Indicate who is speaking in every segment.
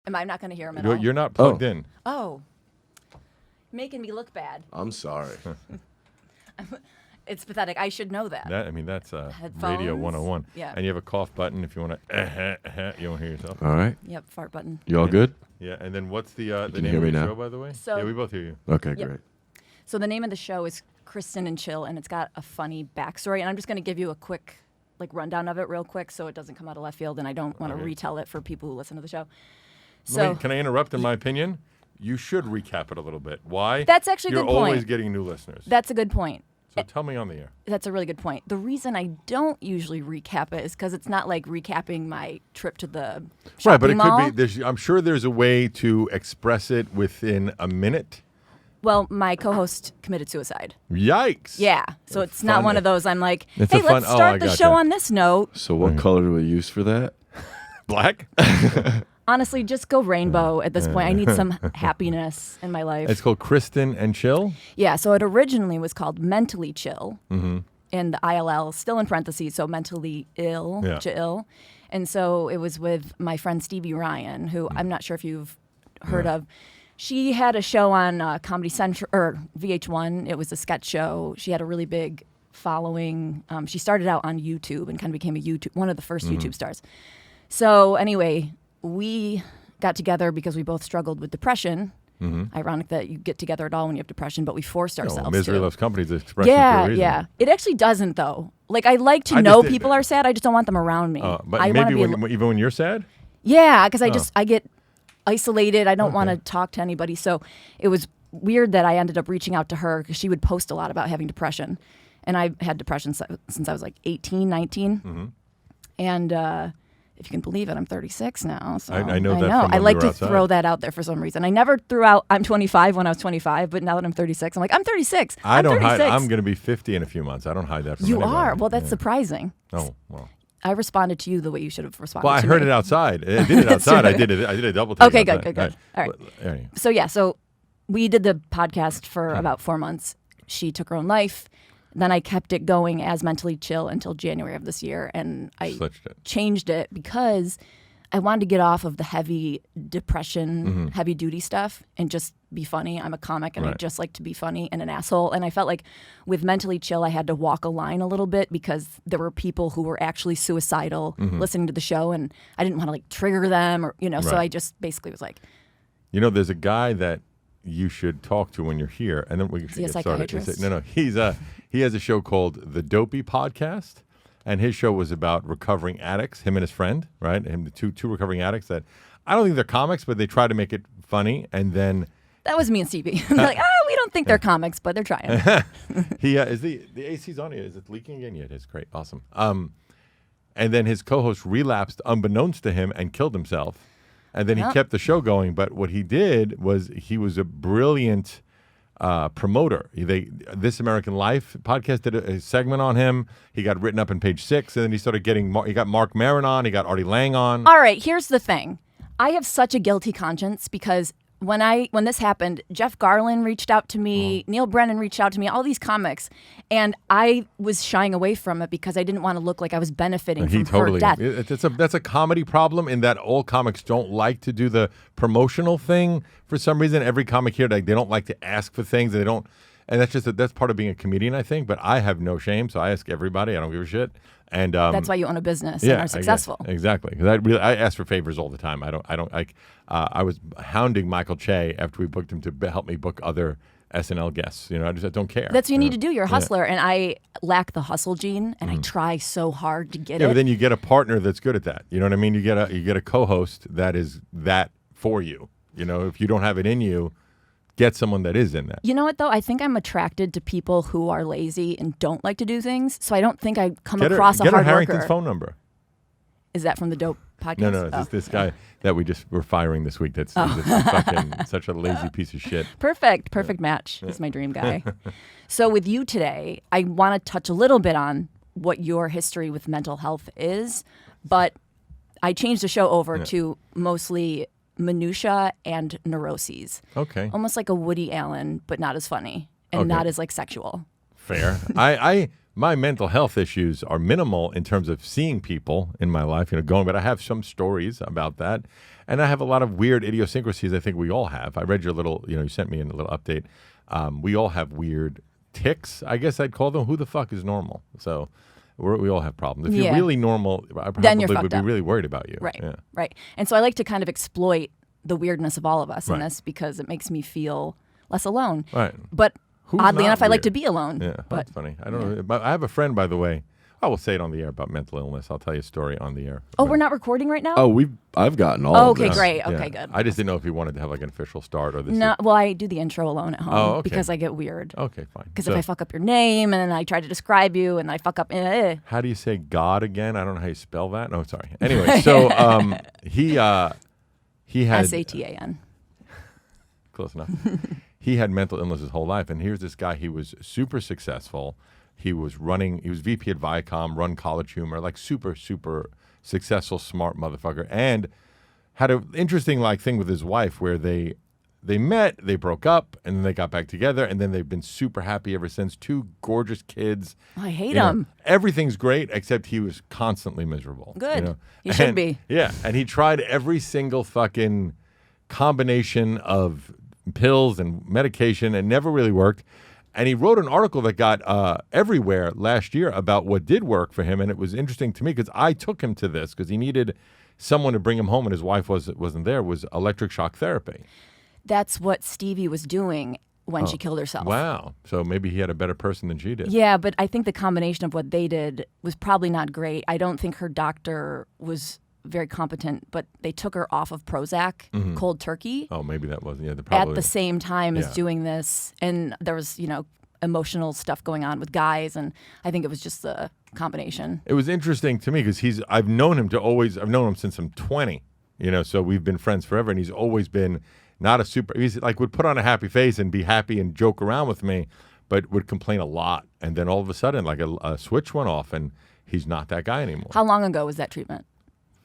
Speaker 1: Am I not going to hear him at all?
Speaker 2: You're not plugged in.
Speaker 1: Oh. Making me look bad.
Speaker 3: I'm sorry.
Speaker 1: It's pathetic. I should know that.
Speaker 2: That's
Speaker 1: Headphones?
Speaker 2: Radio 101.
Speaker 1: Yeah.
Speaker 2: And you have a cough button if you want to. You won't hear yourself.
Speaker 3: All right.
Speaker 1: Yep, fart button.
Speaker 3: You all good?
Speaker 2: Yeah. And then what's the
Speaker 3: Can
Speaker 2: name
Speaker 3: you hear
Speaker 2: of
Speaker 3: me
Speaker 2: the
Speaker 3: now?
Speaker 2: show, by the way?
Speaker 1: So-
Speaker 2: yeah, we both hear you.
Speaker 3: Okay,
Speaker 1: Yep.
Speaker 3: great.
Speaker 1: So the name of the show is Kristen and Chill, and it's got a funny backstory. And I'm just going to give you a quick rundown of it real quick so it doesn't come out of left field, and I don't want to retell it for people who listen to the show. So
Speaker 2: Can I interrupt in my opinion? You should recap it a little bit. Why?
Speaker 1: That's actually a
Speaker 2: You're
Speaker 1: good point.
Speaker 2: always getting new listeners.
Speaker 1: That's a good point.
Speaker 2: So tell me on the air.
Speaker 1: That's a really good point. The reason I don't usually recap it is because it's not like recapping my trip to the shopping
Speaker 2: Right, but it
Speaker 1: mall.
Speaker 2: could be. I'm sure there's a way to express it within a minute.
Speaker 1: Well, my co-host committed suicide.
Speaker 2: Yikes.
Speaker 1: Yeah, so it's not
Speaker 2: Fun.
Speaker 1: one of those I'm like,
Speaker 2: It's
Speaker 1: hey,
Speaker 2: a fun-
Speaker 1: let's
Speaker 2: oh, I
Speaker 1: start the
Speaker 2: gotcha.
Speaker 1: show on this note.
Speaker 3: So what color do we use for that?
Speaker 2: Black?
Speaker 1: Honestly, just go rainbow at this point. I need some happiness in my life.
Speaker 2: It's called Kristen and Chill.
Speaker 1: Yeah, so it originally was called Mentally Chill.
Speaker 2: Mm-hmm.
Speaker 1: And the ILL still in parentheses, so mentally ill,
Speaker 2: Yeah.
Speaker 1: chill. And so it was with my friend Stevie Ryan, who I'm not sure if you've heard of. She had a show on Comedy Central or VH1. It was a sketch show. She had a really big following. She started out on YouTube and kind of became one of the first YouTube stars. So anyway, we got together because we both struggled with depression. Ironic that you get together at all when you have depression, but we forced ourselves
Speaker 2: Misery
Speaker 1: to.
Speaker 2: loves company is the expression for
Speaker 1: Yeah,
Speaker 2: a reason.
Speaker 1: yeah. It actually doesn't, though. Like, I like to
Speaker 2: I
Speaker 1: know
Speaker 2: just did-
Speaker 1: people are sad. I just don't want them around me.
Speaker 2: But
Speaker 1: I
Speaker 2: maybe
Speaker 1: wanna be
Speaker 2: even when you're sad?
Speaker 1: yeah, because I get isolated. I don't want to talk to anybody. So it was weird that I ended up reaching out to her because she would post a lot about having depression. And I've had depression since I was like 18, 19. And if you can believe it, I'm 36 now. So
Speaker 2: I know that from
Speaker 1: I
Speaker 2: when
Speaker 1: like
Speaker 2: we
Speaker 1: to
Speaker 2: were outside.
Speaker 1: throw that out there for some reason. I never threw out I'm 25 when I was 25, but now that I'm 36, I'm like, I'm 36.
Speaker 2: I don't
Speaker 1: 36.
Speaker 2: hide. I'm going to be 50 in a few months. I don't hide that from
Speaker 1: You
Speaker 2: anybody.
Speaker 1: are? Well, that's
Speaker 2: Yeah.
Speaker 1: surprising.
Speaker 2: Oh, well.
Speaker 1: I responded to you the way you should have responded
Speaker 2: Well, I
Speaker 1: to
Speaker 2: heard
Speaker 1: me.
Speaker 2: it outside. I did it outside. I did a double take.
Speaker 1: Okay,
Speaker 2: outside.
Speaker 1: good. All right.
Speaker 2: All right.
Speaker 1: So yeah, so we did the podcast for about 4 months. She took her own life. Then I kept it going as Mentally Chill until January of this year, and I
Speaker 2: Switched it.
Speaker 1: changed it because I wanted to get off of the heavy depression, heavy duty stuff, and just be funny. I'm a comic, and I
Speaker 2: Right.
Speaker 1: just like to be funny and an asshole. And I felt like with Mentally Chill, I had to walk a line a little bit because there were people who were actually suicidal listening to the show, and I didn't want to like trigger them, or so
Speaker 2: Right.
Speaker 1: I just basically was like,
Speaker 2: There's a guy that you should talk to when you're here, and then we can
Speaker 1: he a
Speaker 2: get started.
Speaker 1: psychiatrist?
Speaker 2: No, he has a show called The Dopey Podcast, and his show was about recovering addicts. Him and his friend, right? Him, the two recovering addicts that I don't think they're comics, but they try to make it funny, and then
Speaker 1: that was me and Stevie. They're like, we don't think they're comics, but they're trying.
Speaker 2: he is the AC's on here. Is it leaking again? Yeah, it is. Great, awesome. And then his co-host relapsed unbeknownst to him and killed himself. And then he kept the show going. But what he did was he was a brilliant promoter. This American Life podcast did a segment on him. He got written up in Page Six, and then he started getting. He got Mark Maron on. He got Artie Lang on.
Speaker 1: All right, here's the thing. I have such a guilty conscience because when this happened, Jeff Garlin reached out to me, Neil Brennan reached out to me, all these comics, and I was shying away from it because I didn't want to look like I was benefiting from her death.
Speaker 2: That's a comedy problem in that all comics don't like to do the promotional thing for some reason. Every comic here, they don't like to ask for things. They don't, and that's part of being a comedian, I think. But I have no shame, so I ask everybody. I don't give a shit. And
Speaker 1: that's why you own a business and are successful.
Speaker 2: Exactly. Because I ask for favors all the time. I was hounding Michael Che after we booked him to help me book other SNL guests. I don't care.
Speaker 1: That's what you need to do. You're a hustler, and I lack the hustle gene, and I try so hard to get it.
Speaker 2: Yeah, but then you get a partner that's good at that. You know what I mean? You get a co-host that is that for you. If you don't have it in you, get someone that is in that.
Speaker 1: You know what, though? I think I'm attracted to people who are lazy and don't like to do things, so I don't think I come across a hard
Speaker 2: Get her Harrington's
Speaker 1: worker.
Speaker 2: phone number.
Speaker 1: Is that from the Dope podcast?
Speaker 2: No, it's this guy that we're firing this week. That's he's a fucking such a lazy piece of shit.
Speaker 1: Perfect match. He's my dream guy. So with you today, I want to touch a little bit on what your history with mental health is, but I changed the show over to mostly minutia and neuroses.
Speaker 2: Okay.
Speaker 1: Almost like a Woody Allen, but not as funny and not as like sexual.
Speaker 2: Fair. I my mental health issues are minimal in terms of seeing people in my life, but I have some stories about that. And I have a lot of weird idiosyncrasies I think we all have. I read your little, you sent me a little update. We all have weird tics, I guess I'd call them. Who the fuck is normal? So we all have problems. If you're really normal, I probably would be really worried about you.
Speaker 1: Right,
Speaker 2: yeah.
Speaker 1: right. And so I like to kind of exploit the weirdness of all of us in this because it makes me feel less alone.
Speaker 2: Right.
Speaker 1: But
Speaker 2: Who's
Speaker 1: oddly enough, I like
Speaker 2: weird?
Speaker 1: to be alone.
Speaker 2: Yeah,
Speaker 1: but
Speaker 2: that's funny. I don't know. But I have a friend, by the way. I will say it on the air about mental illness. I'll tell you a story on the air.
Speaker 1: Oh, we're not recording right now?
Speaker 3: Oh, I've gotten all
Speaker 1: Oh,
Speaker 3: of
Speaker 1: okay,
Speaker 3: this.
Speaker 1: great.
Speaker 2: Yeah.
Speaker 1: Okay, good.
Speaker 2: I just didn't know if you wanted to have like an official start or this.
Speaker 1: No, well, I do the intro alone at home
Speaker 2: okay.
Speaker 1: because I get weird.
Speaker 2: Okay, fine.
Speaker 1: Because if I fuck up your name and then I try to describe you and I fuck up,
Speaker 2: how do you say God again? I don't know how you spell that. No, sorry. Anyway, so he had
Speaker 1: SATAN.
Speaker 2: Close enough. He had mental illness his whole life, and here's this guy. He was super successful. He was VP at Viacom, run College Humor, like super successful, smart motherfucker, and had an interesting thing with his wife where they met, they broke up, and then they got back together, and then they've been super happy ever since. 2 gorgeous kids.
Speaker 1: Oh, I hate him.
Speaker 2: Everything's great, except he was constantly miserable.
Speaker 1: Good. He should be.
Speaker 2: Yeah, and he tried every single fucking combination of pills and medication and never really worked. And he wrote an article that got everywhere last year about what did work for him. And it was interesting to me because I took him to this because he needed someone to bring him home and his wife wasn't there, was electric shock therapy.
Speaker 1: That's what Stevie was doing when she killed herself.
Speaker 2: Wow. So maybe he had a better person than she did.
Speaker 1: Yeah, but I think the combination of what they did was probably not great. I don't think her doctor was very competent, but they took her off of Prozac, cold turkey.
Speaker 2: Oh, maybe that wasn't. Yeah,
Speaker 1: at the same time as doing this, and there was emotional stuff going on with guys, and I think it was just the combination.
Speaker 2: It was interesting to me because I've known him since I'm 20. So we've been friends forever, and he's always been not a super. He's would put on a happy face and be happy and joke around with me, but would complain a lot, and then all of a sudden, a switch went off, and he's not that guy anymore.
Speaker 1: How long ago was that treatment?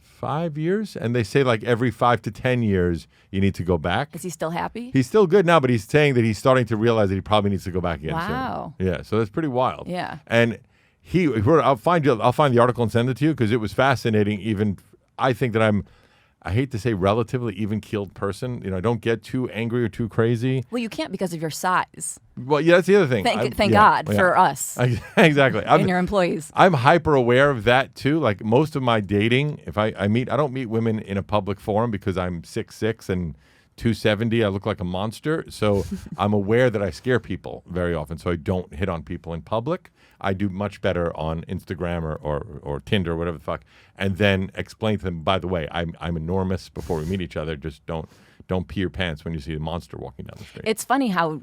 Speaker 2: 5 years, and they say every 5 to 10 years you need to go back.
Speaker 1: Is he still happy?
Speaker 2: He's still good now, but he's saying that he's starting to realize that he probably needs to go back again.
Speaker 1: Wow.
Speaker 2: Soon. Yeah, so that's pretty wild.
Speaker 1: Yeah.
Speaker 2: And he wrote. I'll find the article and send it to you because it was fascinating. Even I think that I hate to say relatively even-keeled person. I don't get too angry or too crazy.
Speaker 1: Well, you can't because of your size.
Speaker 2: Well, yeah, that's the other thing.
Speaker 1: Thank God for us.
Speaker 2: Exactly.
Speaker 1: And your employees.
Speaker 2: I'm hyper aware of that too. Most of my dating, if I don't meet women in a public forum because I'm 6'6" and 270. I look like a monster. So I'm aware that I scare people very often. So I don't hit on people in public. I do much better on Instagram or Tinder or whatever the fuck, and then explain to them, by the way, I'm enormous before we meet each other. Just don't pee your pants when you see a monster walking down the street.
Speaker 1: It's funny how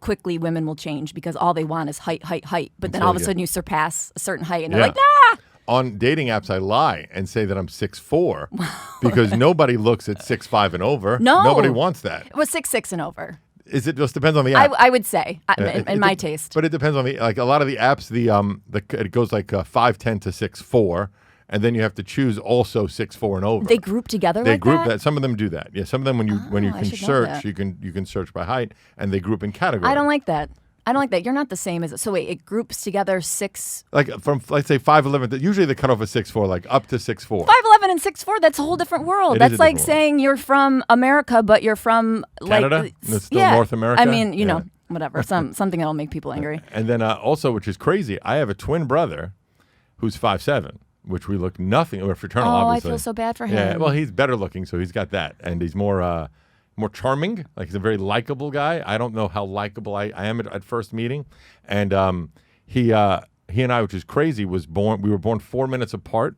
Speaker 1: quickly women will change because all they want is height. But then all of a sudden you surpass a certain height and they're like, nah!
Speaker 2: On dating apps, I lie and say that I'm 6'4" because nobody looks at 6'5" and over.
Speaker 1: No.
Speaker 2: Nobody wants that.
Speaker 1: It was 6'6" and over.
Speaker 2: Is it just depends on the app?
Speaker 1: I would say, in my taste.
Speaker 2: But it depends on a lot of the apps, it goes 5'10" to 6'4", and then you have to choose also 6'4" and over.
Speaker 1: They group together
Speaker 2: They
Speaker 1: like
Speaker 2: group
Speaker 1: that?
Speaker 2: Some of them do that. Yeah, some of them when you
Speaker 1: I
Speaker 2: can
Speaker 1: should know
Speaker 2: search,
Speaker 1: that.
Speaker 2: you can search by height, and they group in categories.
Speaker 1: I don't like that. You're not the same as it. So wait, it groups together 6.
Speaker 2: From let's say 5'11", usually the cutoff is 6'4", up to 6'4".
Speaker 1: 5'11" and 6'4", that's a whole different world.
Speaker 2: It is
Speaker 1: That's
Speaker 2: a
Speaker 1: like
Speaker 2: different
Speaker 1: saying you're from America, but you're from
Speaker 2: Canada? It's still North America?
Speaker 1: I mean, whatever. Something that'll make people angry.
Speaker 2: And then also, which is crazy, I have a twin brother who's 5'7", which we look nothing. We're fraternal, obviously.
Speaker 1: I feel so bad for him.
Speaker 2: Yeah, well, he's better looking, so he's got that, and he's more charming. He's a very likable guy. I don't know how likable I am at first meeting, and he and I, which is crazy, we were born 4 minutes apart,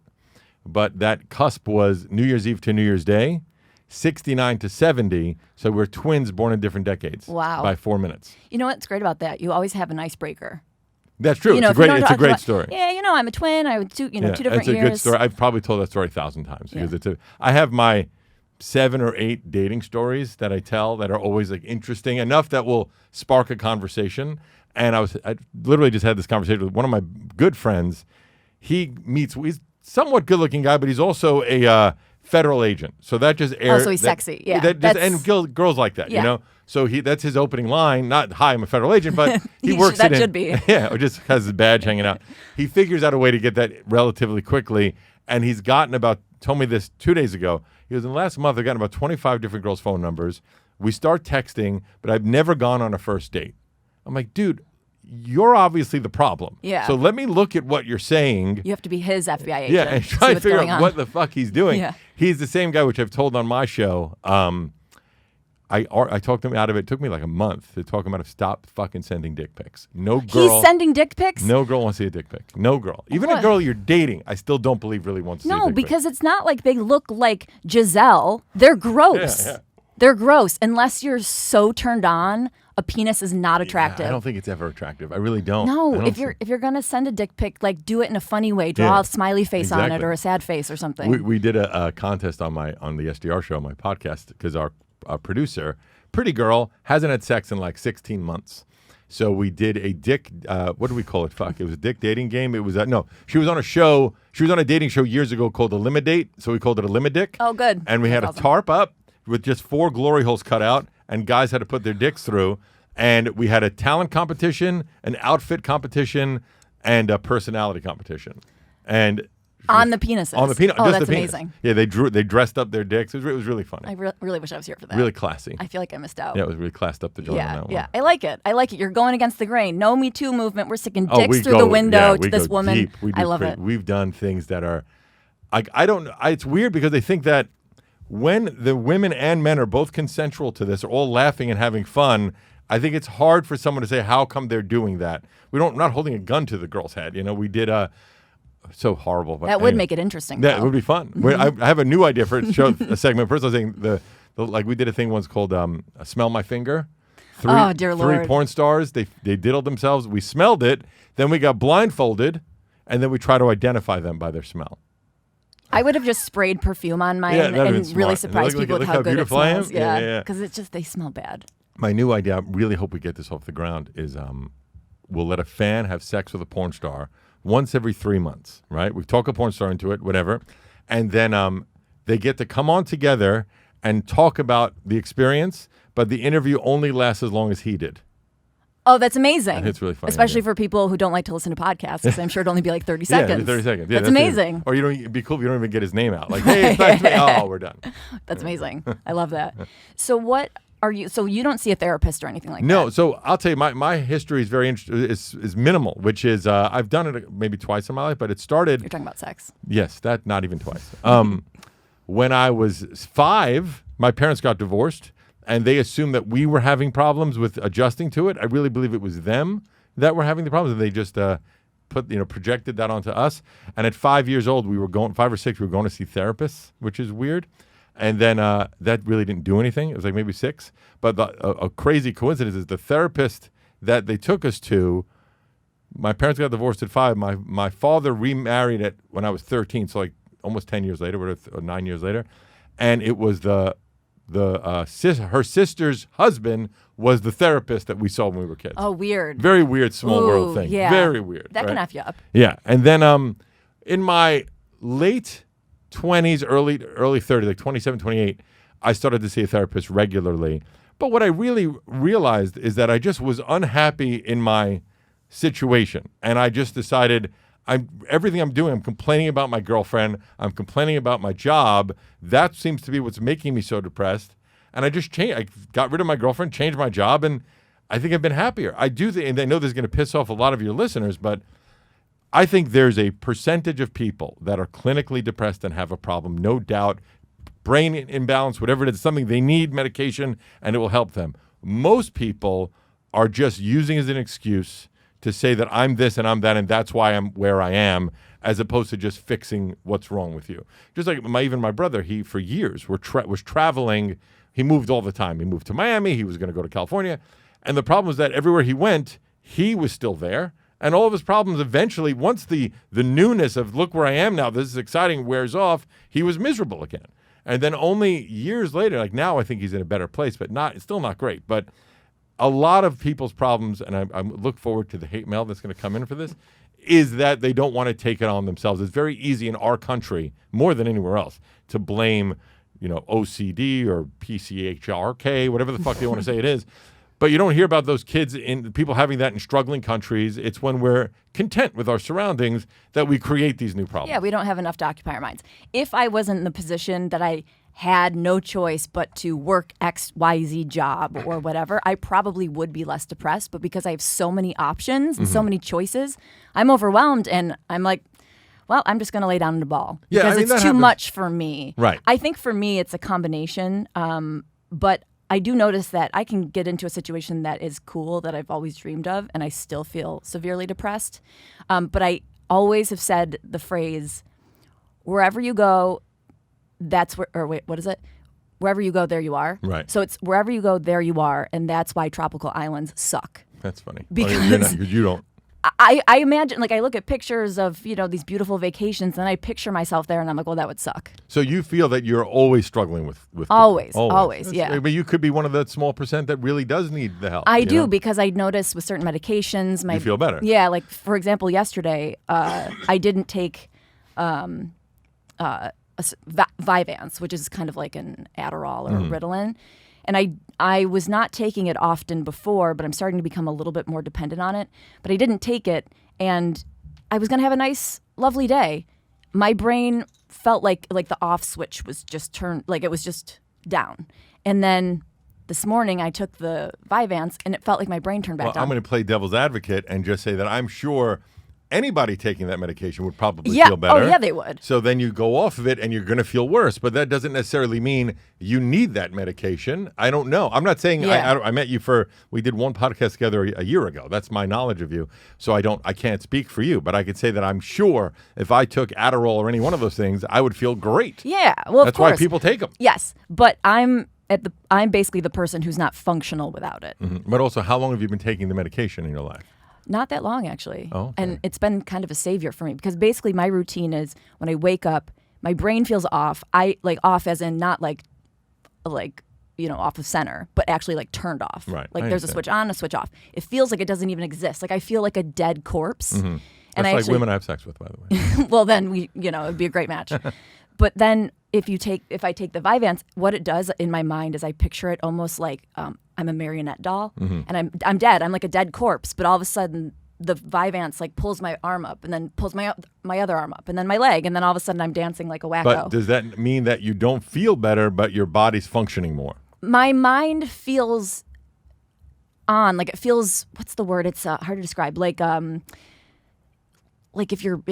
Speaker 2: but that cusp was New Year's Eve to New Year's Day, 69 to 70. So we're twins born in different decades.
Speaker 1: Wow.
Speaker 2: By 4 minutes.
Speaker 1: You know what's great about that? You always have an icebreaker.
Speaker 2: That's true. It's a great story.
Speaker 1: Yeah, I'm a twin. I would two different years.
Speaker 2: It's a good story. I've probably told that story 1,000 times because I have my 7 or 8 dating stories that I tell that are always interesting enough that will spark a conversation. And I literally just had this conversation with one of my good friends. He's somewhat good looking guy, but he's also a federal agent. So that just airs.
Speaker 1: So he's sexy. Yeah.
Speaker 2: And girls like that,
Speaker 1: Yeah.
Speaker 2: So that's his opening line. Not, hi, I'm a federal agent, but he works
Speaker 1: that
Speaker 2: it in.
Speaker 1: should be.
Speaker 2: Yeah, or just has his badge hanging out. He figures out a way to get that relatively quickly, and he's gotten told me this 2 days ago. He goes, in the last month, I've gotten about 25 different girls' phone numbers. We start texting, but I've never gone on a first date. I'm like, dude, you're obviously the problem.
Speaker 1: Yeah.
Speaker 2: So let me look at what you're saying.
Speaker 1: You have to be his FBI agent.
Speaker 2: Yeah, and try to figure out what the fuck he's doing.
Speaker 1: Yeah.
Speaker 2: He's the same guy, which I've told on my show. I talked him out of it. It took me like a month to talk him out of stop fucking sending dick pics. No girl.
Speaker 1: He's sending dick pics?
Speaker 2: No girl wants to see a dick pic. No girl. Even a girl you're dating, I still don't believe really wants to see a dick pic.
Speaker 1: No, because it's not like they look like Giselle. They're gross.
Speaker 2: Yeah.
Speaker 1: They're gross. Unless you're so turned on, a penis is not attractive.
Speaker 2: I don't think it's ever attractive. I really don't.
Speaker 1: No, if you're gonna send a dick pic, like do it in a funny way. Draw a smiley face on it or a sad face or something.
Speaker 2: We did a contest on the SDR Show, my podcast, because our producer, pretty girl, hasn't had sex in like 16 months. So we did a dick, what do we call it? Fuck, it was a dick dating game. It was, no, she was on a show. She was on a dating show years ago called Elimidate. So we called it Elimidick.
Speaker 1: Oh, good.
Speaker 2: And we had a tarp up with just 4 glory holes cut out, and guys had to put their dicks through. And we had a talent competition, an outfit competition, and a personality competition. And
Speaker 1: on the penises.
Speaker 2: On the penis.
Speaker 1: Oh,
Speaker 2: just
Speaker 1: that's
Speaker 2: the penis.
Speaker 1: amazing.
Speaker 2: Yeah, they dressed up their dicks. It was really funny.
Speaker 1: I really wish I was here for that.
Speaker 2: Really classy.
Speaker 1: I feel like I missed out.
Speaker 2: Yeah, it was really classed up the joint on that one.
Speaker 1: Yeah, I like it. You're going against the grain. No Me Too movement. We're sticking dicks through the window to this woman.
Speaker 2: Deep.
Speaker 1: I love it.
Speaker 2: We've done things that are, it's weird because they think that when the women and men are both consensual to this, are all laughing and having fun, I think it's hard for someone to say, how come they're doing that? We're not holding a gun to the girl's head. We did so horrible. But
Speaker 1: that would make it interesting.
Speaker 2: Yeah, it would be fun.
Speaker 1: Mm-hmm.
Speaker 2: I have a new idea for a segment. First, I was saying like we did a thing once called "Smell My Finger."
Speaker 1: Dear
Speaker 2: Three
Speaker 1: Lord.
Speaker 2: porn stars. They diddled themselves. We smelled it. Then we got blindfolded, and then we try to identify them by their smell.
Speaker 1: I would have just sprayed perfume on mine and really surprised people with how good it smells. Yeah, because it's just they smell bad.
Speaker 2: My new idea, I really hope we get this off the ground, is we'll let a fan have sex with a porn star once every 3 months, right? We talk a porn star into it, whatever. And then they get to come on together and talk about the experience, but the interview only lasts as long as he did.
Speaker 1: Oh, that's amazing.
Speaker 2: And it's really funny.
Speaker 1: Especially for people who don't like to listen to podcasts, because I'm sure it'd only be like 30 seconds.
Speaker 2: Yeah, 30 seconds. Yeah,
Speaker 1: that's amazing.
Speaker 2: It. Or it'd be cool if you don't even get his name out. Like, hey, it's nice to meet you. Oh, we're done.
Speaker 1: That's amazing. I love that. So so you don't see a therapist or anything like that?
Speaker 2: No, so I'll tell you, my history is very interesting. Is minimal, which is I've done it maybe twice in my life, but it started.
Speaker 1: You're talking about sex.
Speaker 2: Yes, that not even twice. When I was 5, my parents got divorced, and they assumed that we were having problems with adjusting to it. I really believe it was them that were having the problems, and they just projected that onto us. And at 5 years old, 5 or 6, we were going to see therapists, which is weird. And then that really didn't do anything. It was like maybe 6. But a crazy coincidence is the therapist that they took us to, my parents got divorced at 5. My father remarried when I was 13, so like almost 10 years later, or 9 years later. And it was her sister's husband was the therapist that we saw when we were kids.
Speaker 1: Oh, weird.
Speaker 2: Very weird small world thing.
Speaker 1: Yeah.
Speaker 2: Very weird.
Speaker 1: That can
Speaker 2: right?
Speaker 1: F you up.
Speaker 2: Yeah. And then in my late 20s, early 30s, like 27, 28, I started to see a therapist regularly. But what I really realized is that I just was unhappy in my situation. And I just decided everything I'm doing, I'm complaining about my girlfriend. I'm complaining about my job. That seems to be what's making me so depressed. And I just changed. I got rid of my girlfriend, changed my job, and I think I've been happier. I do think, and I know this is going to piss off a lot of your listeners, but I think there's a percentage of people that are clinically depressed and have a problem, no doubt, brain imbalance, whatever it is, something they need medication, and it will help them. Most people are just using as an excuse to say that I'm this and I'm that, and that's why I'm where I am, as opposed to just fixing what's wrong with you. Just like even my brother, he for years was traveling. He moved all the time. He moved to Miami. He was going to go to California. And the problem was that everywhere he went, he was still there. And all of his problems eventually, once the newness of look where I am now, this is exciting, wears off, he was miserable again. And then only years later, like now I think he's in a better place, but it's still not great. But a lot of people's problems, and I look forward to the hate mail that's going to come in for this, is that they don't want to take it on themselves. It's very easy in our country, more than anywhere else, to blame OCD or PCHRK, whatever the fuck they want to say it is. But you don't hear about those kids people having that in struggling countries. It's when we're content with our surroundings that we create these new problems.
Speaker 1: Yeah, we don't have enough to occupy our minds. If I wasn't in the position that I had no choice but to work XYZ job or whatever, I probably would be less depressed. But because I have so many options and so many choices, I'm overwhelmed and I'm like, well, I'm just going to lay down in a ball because it's too much for me.
Speaker 2: Right.
Speaker 1: I think for me, it's a combination. But I do notice that I can get into a situation that is cool that I've always dreamed of, and I still feel severely depressed. But I always have said the phrase, wherever you go, that's where, or wait, what is it? Wherever you go, there you are.
Speaker 2: Right.
Speaker 1: So it's wherever you go, there you are, and that's why tropical islands suck.
Speaker 2: That's funny.
Speaker 1: Because
Speaker 2: you don't.
Speaker 1: I imagine, like, I look at pictures of, these beautiful vacations, and I picture myself there, and I'm like, well, that would suck.
Speaker 2: So you feel that you're always struggling with
Speaker 1: Always,
Speaker 2: That's,
Speaker 1: yeah.
Speaker 2: But you could be one of that small percent that really does need the help.
Speaker 1: I do, because I notice with certain medications,
Speaker 2: you feel better.
Speaker 1: Yeah, like, for example, yesterday, I didn't take Vyvanse, which is kind of like an Adderall or a Ritalin. And I was not taking it often before, but I'm starting to become a little bit more dependent on it. But I didn't take it, and I was going to have a nice, lovely day. My brain felt like the off switch was just turned, like it was just down. And then this morning I took the Vyvanse, and it felt like my brain turned back down.
Speaker 2: I'm going to play devil's advocate and just say that I'm sure anybody taking that medication would probably feel better.
Speaker 1: Oh, yeah, they would.
Speaker 2: So then you go off of it and you're going to feel worse. But that doesn't necessarily mean you need that medication. I don't know. I'm not saying I met you we did one podcast together a year ago. That's my knowledge of you. So I can't speak for you. But I could say that I'm sure if I took Adderall or any one of those things, I would feel great.
Speaker 1: Yeah, well,
Speaker 2: That's why people take them.
Speaker 1: Yes, but I'm basically the person who's not functional without it.
Speaker 2: Mm-hmm. But also, how long have you been taking the medication in your life?
Speaker 1: Not that long, actually.
Speaker 2: Oh, okay.
Speaker 1: And it's been kind of a savior for me because basically my routine is when I wake up, my brain feels off. Off as in not like off of center, but actually like turned off.
Speaker 2: Right.
Speaker 1: Like there's a switch on, a switch off. It feels like it doesn't even exist. Like I feel like a dead corpse.
Speaker 2: Mm-hmm.
Speaker 1: And
Speaker 2: That's like women I have sex with, by the way.
Speaker 1: Well, then it'd be a great match. But then if I take the Vyvanse, what it does in my mind is I picture it almost like I'm a marionette doll, and I'm dead. I'm like a dead corpse. But all of a sudden, the Vyvanse like pulls my arm up, and then pulls my other arm up, and then my leg, and then all of a sudden I'm dancing like a wacko.
Speaker 2: But does that mean that you don't feel better, but your body's functioning more?
Speaker 1: My mind feels on, like it feels. What's the word? It's hard to describe. Like if your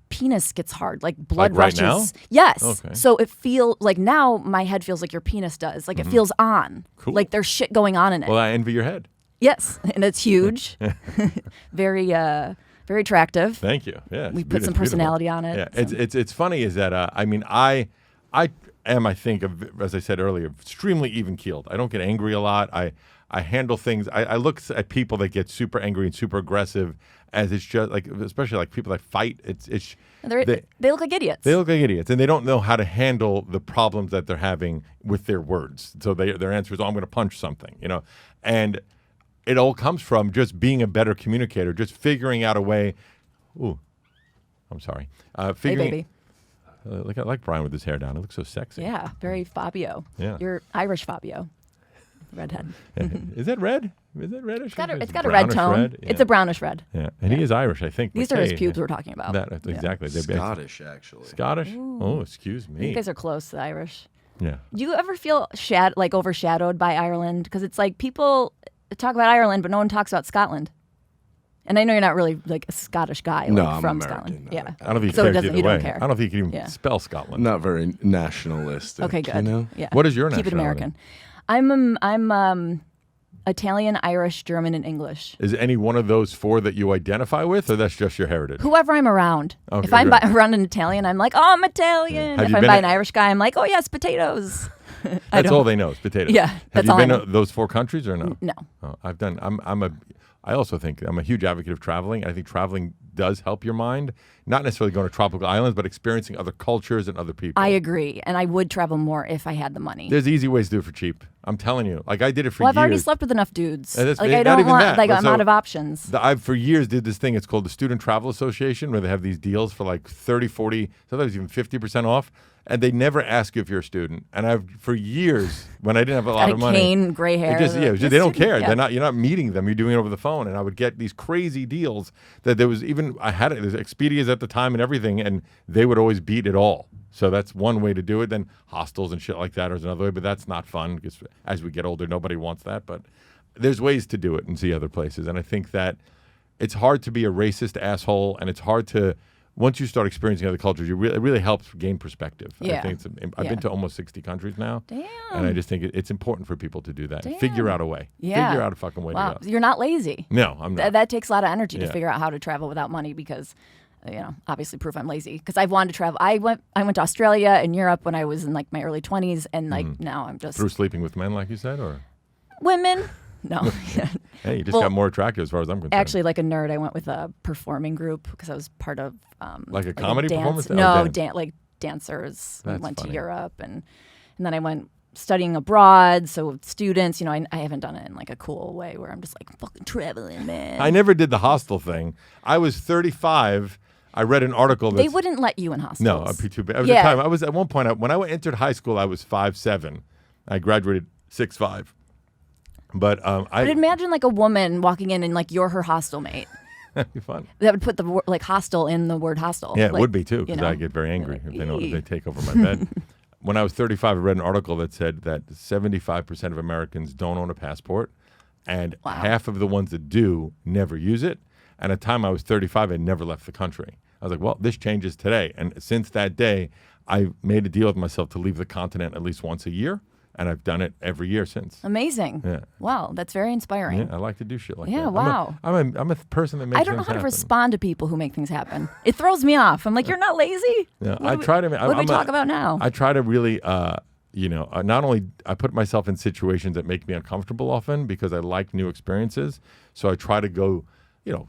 Speaker 1: penis gets hard, like blood
Speaker 2: like
Speaker 1: rushes.
Speaker 2: Right now?
Speaker 1: Yes.
Speaker 2: Okay.
Speaker 1: So it feels like now my head feels like your penis does. Like it feels on.
Speaker 2: Cool.
Speaker 1: Like there's shit going on in it.
Speaker 2: Well, I envy your head.
Speaker 1: Yes, and it's huge. very very attractive.
Speaker 2: Thank you. Yeah.
Speaker 1: We put some personality on it.
Speaker 2: Yeah.
Speaker 1: So.
Speaker 2: It's funny is that I am, I think, as I said earlier, extremely even keeled. I don't get angry a lot. I handle things. I look at people that get super angry and super aggressive as it's just like, especially like people that fight.
Speaker 1: They look like idiots.
Speaker 2: They look like idiots, and they don't know how to handle the problems that they're having with their words. So their answer is, "Oh, I'm going to punch something," and it all comes from just being a better communicator, just figuring out a way. Ooh, I'm sorry.
Speaker 1: Hey, baby.
Speaker 2: Look, I like Brian with his hair down. It looks so sexy.
Speaker 1: Yeah, very Fabio.
Speaker 2: Yeah.
Speaker 1: You're Irish Fabio. Redhead.
Speaker 2: Is that red? Is that reddish?
Speaker 1: It's got a red tone.
Speaker 2: Red? Yeah.
Speaker 1: It's a brownish red.
Speaker 2: Yeah, and he is Irish, I think.
Speaker 1: These are his pubes we're talking about.
Speaker 2: Exactly.
Speaker 3: Scottish, actually.
Speaker 2: Scottish?
Speaker 1: Ooh.
Speaker 2: Oh, excuse
Speaker 1: I think
Speaker 2: me.
Speaker 1: these are close to the Irish.
Speaker 2: Yeah.
Speaker 1: Do you ever feel overshadowed by Ireland? Because it's like people talk about Ireland, but no one talks about Scotland. And I know you're not really like a Scottish guy
Speaker 3: No,
Speaker 1: like,
Speaker 3: I'm
Speaker 1: from
Speaker 3: American,
Speaker 1: Scotland. Yeah.
Speaker 2: I don't think
Speaker 1: So
Speaker 2: he
Speaker 1: it
Speaker 2: cares
Speaker 1: doesn't-
Speaker 2: either
Speaker 1: you don't
Speaker 2: way.
Speaker 1: care.
Speaker 2: I don't think he can even spell Scotland.
Speaker 3: Not very nationalistic.
Speaker 1: Okay, good.
Speaker 3: You know?
Speaker 1: Yeah.
Speaker 2: What is your
Speaker 1: Keep it
Speaker 2: nationality?
Speaker 1: American. I'm Italian, Irish, German, and English.
Speaker 2: Is any one of those four that you identify with, or that's just your heritage?
Speaker 1: Whoever I'm around.
Speaker 2: Okay,
Speaker 1: if I'm
Speaker 2: good.
Speaker 1: around an Italian, I'm like, oh, I'm Italian.
Speaker 2: Have
Speaker 1: If
Speaker 2: you
Speaker 1: I'm
Speaker 2: been
Speaker 1: by
Speaker 2: a-
Speaker 1: an Irish guy, I'm like, oh, yes, potatoes.
Speaker 2: That's all they know is potatoes.
Speaker 1: Yeah,
Speaker 2: Have
Speaker 1: that's
Speaker 2: you
Speaker 1: all
Speaker 2: been
Speaker 1: I
Speaker 2: to
Speaker 1: know.
Speaker 2: those four countries or no?
Speaker 1: No.
Speaker 2: Oh, I also think I'm a huge advocate of traveling. I think traveling does help your mind. not necessarily going to tropical islands, but experiencing other cultures and other people.
Speaker 1: I agree, and I would travel more if I had the money.
Speaker 2: There's easy ways to do it for cheap. I'm telling you. Like, I did it for years.
Speaker 1: I've already slept with enough dudes.
Speaker 2: And
Speaker 1: Like, I don't want, like, I'm out of options.
Speaker 2: I've for years did this thing. It's called the Student Travel Association, where they have these deals for like 30, 40, sometimes even 50% off. And they never ask you if you're a student. And I've for years, when I didn't have a lot of money,
Speaker 1: cane, gray hair.
Speaker 2: They don't care.
Speaker 1: Yeah.
Speaker 2: You're not meeting them. You're doing it over the phone. And I would get these crazy deals that there was even I had it. There's Expedias at the time and everything, and they would always beat it all. So that's one way to do it. Then hostels and shit like that is another way, but that's not fun because as we get older, nobody wants that. But there's ways to do it and see other places. And I think that it's hard to be a racist asshole, and it's hard to. Once you start experiencing other cultures, it really helps gain perspective.
Speaker 1: Yeah.
Speaker 2: I think I've been to almost 60 countries now.
Speaker 1: Damn.
Speaker 2: And I just think it's important for people to do that.
Speaker 1: Damn.
Speaker 2: Figure out a way.
Speaker 1: Yeah.
Speaker 2: Figure out a fucking way
Speaker 1: Wow.
Speaker 2: to go.
Speaker 1: You're not lazy.
Speaker 2: No, I'm not.
Speaker 1: That takes a lot of energy to figure out how to travel without money because, obviously proof I'm lazy. Because I've wanted to travel. I went to Australia and Europe when I was in like my early 20s, and like now I'm just
Speaker 2: Through sleeping with men, like you said, or
Speaker 1: women. No.
Speaker 2: hey, you just got more attractive as far as I'm concerned.
Speaker 1: Actually, like a nerd, I went with a performing group because I was part of
Speaker 2: like a comedy
Speaker 1: dance.
Speaker 2: performance.
Speaker 1: No,
Speaker 2: dance.
Speaker 1: like dancers. We
Speaker 2: That's
Speaker 1: went
Speaker 2: funny.
Speaker 1: to Europe and then I went studying abroad. So students, I haven't done it in like a cool way where I'm just like fucking traveling, man.
Speaker 2: I never did the hostel thing. I was 35. I read an article that
Speaker 1: They wouldn't let you in hostels.
Speaker 2: No, I'd be too bad. At the
Speaker 1: Yeah.
Speaker 2: time, I was at one point when I entered high school. I was 5'7". I graduated 6'5". But
Speaker 1: But imagine like a woman walking in and like you're her hostel mate.
Speaker 2: that'd be fun.
Speaker 1: That would put the like hostel in the word hostel.
Speaker 2: Yeah, it
Speaker 1: Like,
Speaker 2: would be too, because I get very angry if they take over my bed. When I was 35, I read an article that said that 75% of Americans don't own a passport, and half of the ones that do never use it. And at the time I was 35, I never left the country. I was like, well, this changes today. And since that day, I made a deal with myself to leave the continent at least once a year. And I've done it every year since.
Speaker 1: Amazing.
Speaker 2: Yeah.
Speaker 1: Wow, that's very inspiring.
Speaker 2: Yeah, I like to do shit like that.
Speaker 1: Yeah, wow.
Speaker 2: I'm a person that makes
Speaker 1: I don't know
Speaker 2: things
Speaker 1: how to
Speaker 2: happen.
Speaker 1: respond to people who make things happen. It throws me off. I'm like, you're not lazy.
Speaker 2: Yeah,
Speaker 1: What do we
Speaker 2: I'm
Speaker 1: talk about now?
Speaker 2: I try to really, not only I put myself in situations that make me uncomfortable often because I like new experiences. So I try to go,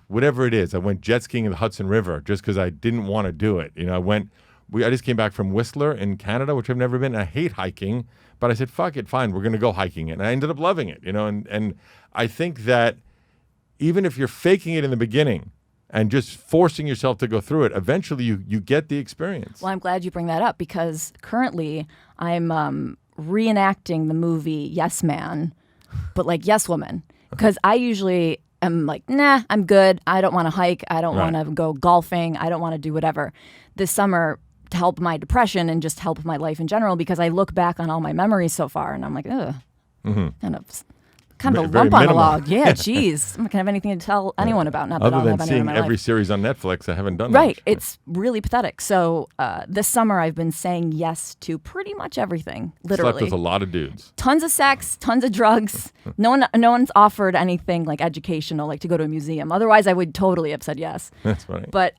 Speaker 2: whatever it is. I went jet skiing in the Hudson River just because I didn't want to do it. I just came back from Whistler in Canada, which I've never been. I hate hiking, but I said, fuck it, fine, we're going to go hiking it. And I ended up loving it, and I think that even if you're faking it in the beginning and just forcing yourself to go through it, eventually you get the experience.
Speaker 1: Well, I'm glad you bring that up because currently I'm reenacting the movie Yes Man, but like Yes Woman. Because I usually am like, nah, I'm good. I don't want to hike. I don't want to go golfing. I don't want to do whatever. This summer, to help my depression and just help my life in general, because I look back on all my memories so far and I'm like, ugh, kind of a
Speaker 2: Very
Speaker 1: lump on a
Speaker 2: minimal.
Speaker 1: log. Yeah, jeez. I'm not gonna have anything to tell anyone about. Not that
Speaker 2: Other
Speaker 1: I'll
Speaker 2: than
Speaker 1: have anyone in
Speaker 2: seeing
Speaker 1: my
Speaker 2: every
Speaker 1: life.
Speaker 2: series on Netflix, I haven't done
Speaker 1: Right.
Speaker 2: much.
Speaker 1: It's really pathetic. So this summer I've been saying yes to pretty much everything. Literally.
Speaker 2: Slept with a lot of dudes.
Speaker 1: Tons of sex, tons of drugs. No one's offered anything like educational, like to go to a museum. Otherwise, I would totally have said yes.
Speaker 2: That's funny.
Speaker 1: But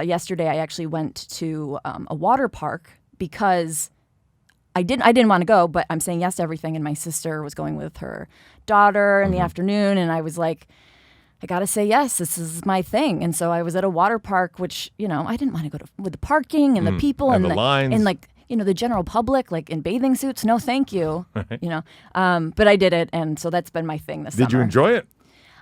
Speaker 1: yesterday, I actually went to a water park because I didn't want to go, but I'm saying yes to everything. And my sister was going with her daughter in the afternoon, and I was like, I got to say yes. This is my thing. And so I was at a water park, which I didn't want to go to with the parking and the people
Speaker 2: And the lines.
Speaker 1: and like the general public, like in bathing suits. No, thank you. But I did it, and so that's been my thing this summer.
Speaker 2: Did you enjoy it?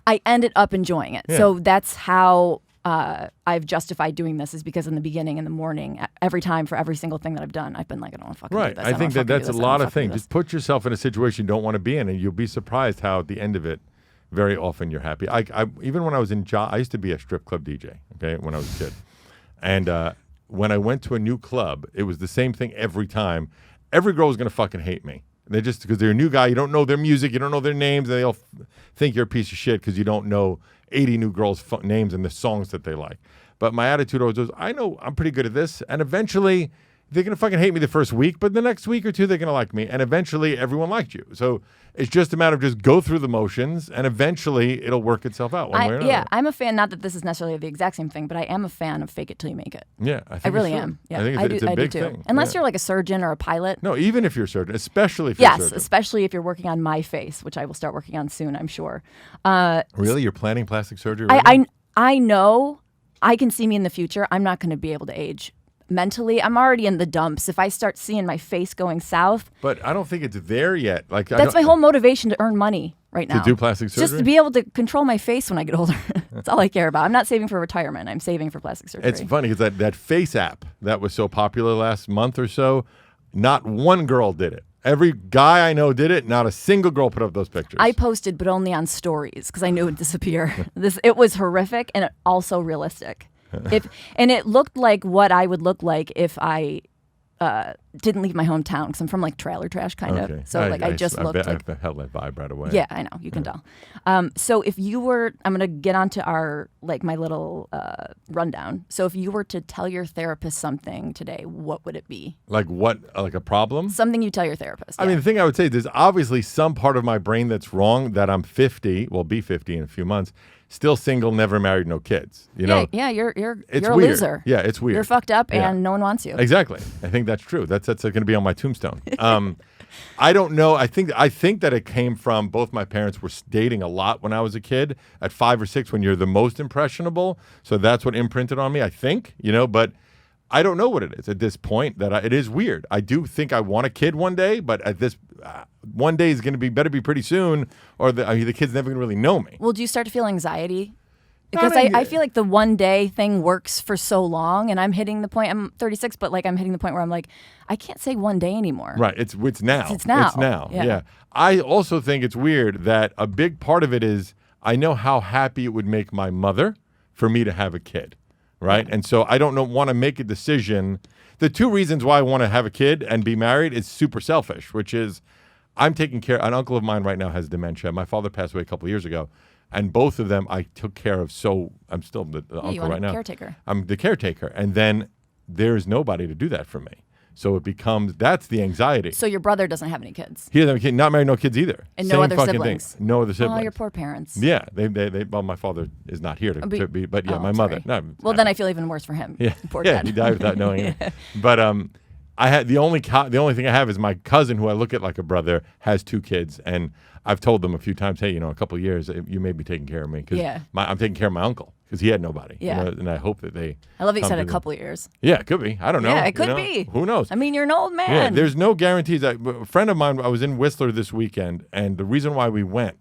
Speaker 1: I ended up enjoying it.
Speaker 2: Yeah.
Speaker 1: So that's how I've justified doing this, is because in the beginning, in the morning, every time for every single thing that I've done, I've been like, I don't want to fucking do
Speaker 2: Right.
Speaker 1: this.
Speaker 2: I
Speaker 1: don't
Speaker 2: think
Speaker 1: wanna
Speaker 2: that's a
Speaker 1: fucking do this. I
Speaker 2: lot
Speaker 1: don't
Speaker 2: of
Speaker 1: wanna fucking
Speaker 2: things.
Speaker 1: do
Speaker 2: Just put yourself in a situation you don't want to be in, and you'll be surprised how at the end of it, very often you're happy. I even when I was in I used to be a strip club DJ, okay, when I was a kid. And when I went to a new club, it was the same thing every time. Every girl was going to fucking hate me. They're just because they're a new guy. You don't know their music. You don't know their names. And they all think you're a piece of shit because you don't know 80 new girls' names and the songs that they like. But my attitude always was, I know I'm pretty good at this. And eventually, they're going to fucking hate me the first week. But the next week or two, they're going to like me. And eventually, everyone liked you. So it's just a matter of just go through the motions. And eventually, it'll work itself out one way or another.
Speaker 1: Yeah, I'm a fan. Not that this is necessarily the exact same thing, but I am a fan of fake it till you make it.
Speaker 2: Yeah,
Speaker 1: I really am. Yeah,
Speaker 2: I think it's a big
Speaker 1: too.
Speaker 2: thing.
Speaker 1: Unless
Speaker 2: Yeah.
Speaker 1: you're like a surgeon or a pilot.
Speaker 2: No, even if you're a surgeon, especially if you're a
Speaker 1: Yes,
Speaker 2: surgeon.
Speaker 1: especially if you're working on my face, which I will start working on soon, I'm sure.
Speaker 2: Really? You're planning plastic surgery right now?
Speaker 1: I know I can see me in the future. I'm not going to be able to age. Mentally, I'm already in the dumps. If I start seeing my face going south.
Speaker 2: But I don't think it's there yet. Like
Speaker 1: that's my whole motivation to earn money right now.
Speaker 2: To do plastic surgery?
Speaker 1: Just to be able to control my face when I get older. That's all I care about. I'm not saving for retirement. I'm saving for plastic surgery.
Speaker 2: It's funny because that face app that was so popular last month or so, not one girl did it. Every guy I know did it. Not a single girl put up those pictures.
Speaker 1: I posted, but only on stories because I knew it would disappear. It was horrific and also realistic. And it looked like what I would look like if I didn't leave my hometown because I'm from like trailer trash kind of. So I just looked like.
Speaker 2: I held that vibe right away.
Speaker 1: Yeah, I know. You can tell. So if you were, I'm going to get onto my little rundown. So if you were to tell your therapist something today, what would it be?
Speaker 2: Like what? Like a problem?
Speaker 1: Something you tell your therapist.
Speaker 2: I mean, the thing I would say is there's obviously some part of my brain that's wrong that I'm 50, will be 50 in a few months. Still single, never married, no kids. You know?
Speaker 1: Yeah, you're
Speaker 2: it's
Speaker 1: a
Speaker 2: weird.
Speaker 1: loser.
Speaker 2: Yeah, it's weird.
Speaker 1: You're fucked up, and no one wants you.
Speaker 2: Exactly. I think that's true. That's going to be on my tombstone. I don't know. I think that it came from both my parents were dating a lot when I was a kid at 5 or 6 when you're the most impressionable. So that's what imprinted on me. I think, but I don't know what it is at this point. It is weird. I do think I want a kid one day, but at this. One day is going to better be pretty soon, or the kid's never going to really know me.
Speaker 1: Well, do you start to feel anxiety? Because I feel like the one day thing works for so long, and I'm hitting the point. I'm 36, but I'm hitting the point where I'm like, I can't say one day anymore.
Speaker 2: Right. It's now.
Speaker 1: It's now.
Speaker 2: It's now.
Speaker 1: Yeah.
Speaker 2: I also think it's weird that a big part of it is I know how happy it would make my mother for me to have a kid. Right. And so I don't want to make a decision. The two reasons why I want to have a kid and be married is super selfish, which is I'm taking care. An uncle of mine right now has dementia. My father passed away a couple of years ago, and both of them I took care of. So I'm still the uncle right now.
Speaker 1: Caretaker.
Speaker 2: I'm the caretaker, and then there's nobody to do that for me. So it becomes that's the anxiety.
Speaker 1: So your brother doesn't have any kids.
Speaker 2: He doesn't have a kid, not married, no kids either.
Speaker 1: And
Speaker 2: Same
Speaker 1: no other
Speaker 2: fucking
Speaker 1: siblings.
Speaker 2: Thing. No other siblings.
Speaker 1: Oh, your poor parents.
Speaker 2: Yeah, they. Well, my father is not here to be, but yeah, my mother. No,
Speaker 1: well, then I feel even worse for him.
Speaker 2: Yeah,
Speaker 1: poor
Speaker 2: yeah,
Speaker 1: dad.
Speaker 2: he died without knowing it. But I had the only thing I have is my cousin, who I look at like a brother, has 2 kids, and I've told them a few times, hey, a couple of years, you may be taking care of me because I'm taking care of my uncle because he had nobody.
Speaker 1: Yeah,
Speaker 2: and I hope that they.
Speaker 1: I love that you said a couple of years.
Speaker 2: Yeah, it could be. I don't know.
Speaker 1: Yeah, it could be.
Speaker 2: Who knows?
Speaker 1: I mean, you're an old man.
Speaker 2: Yeah, there's no guarantees. A friend of mine, I was in Whistler this weekend, and the reason why we went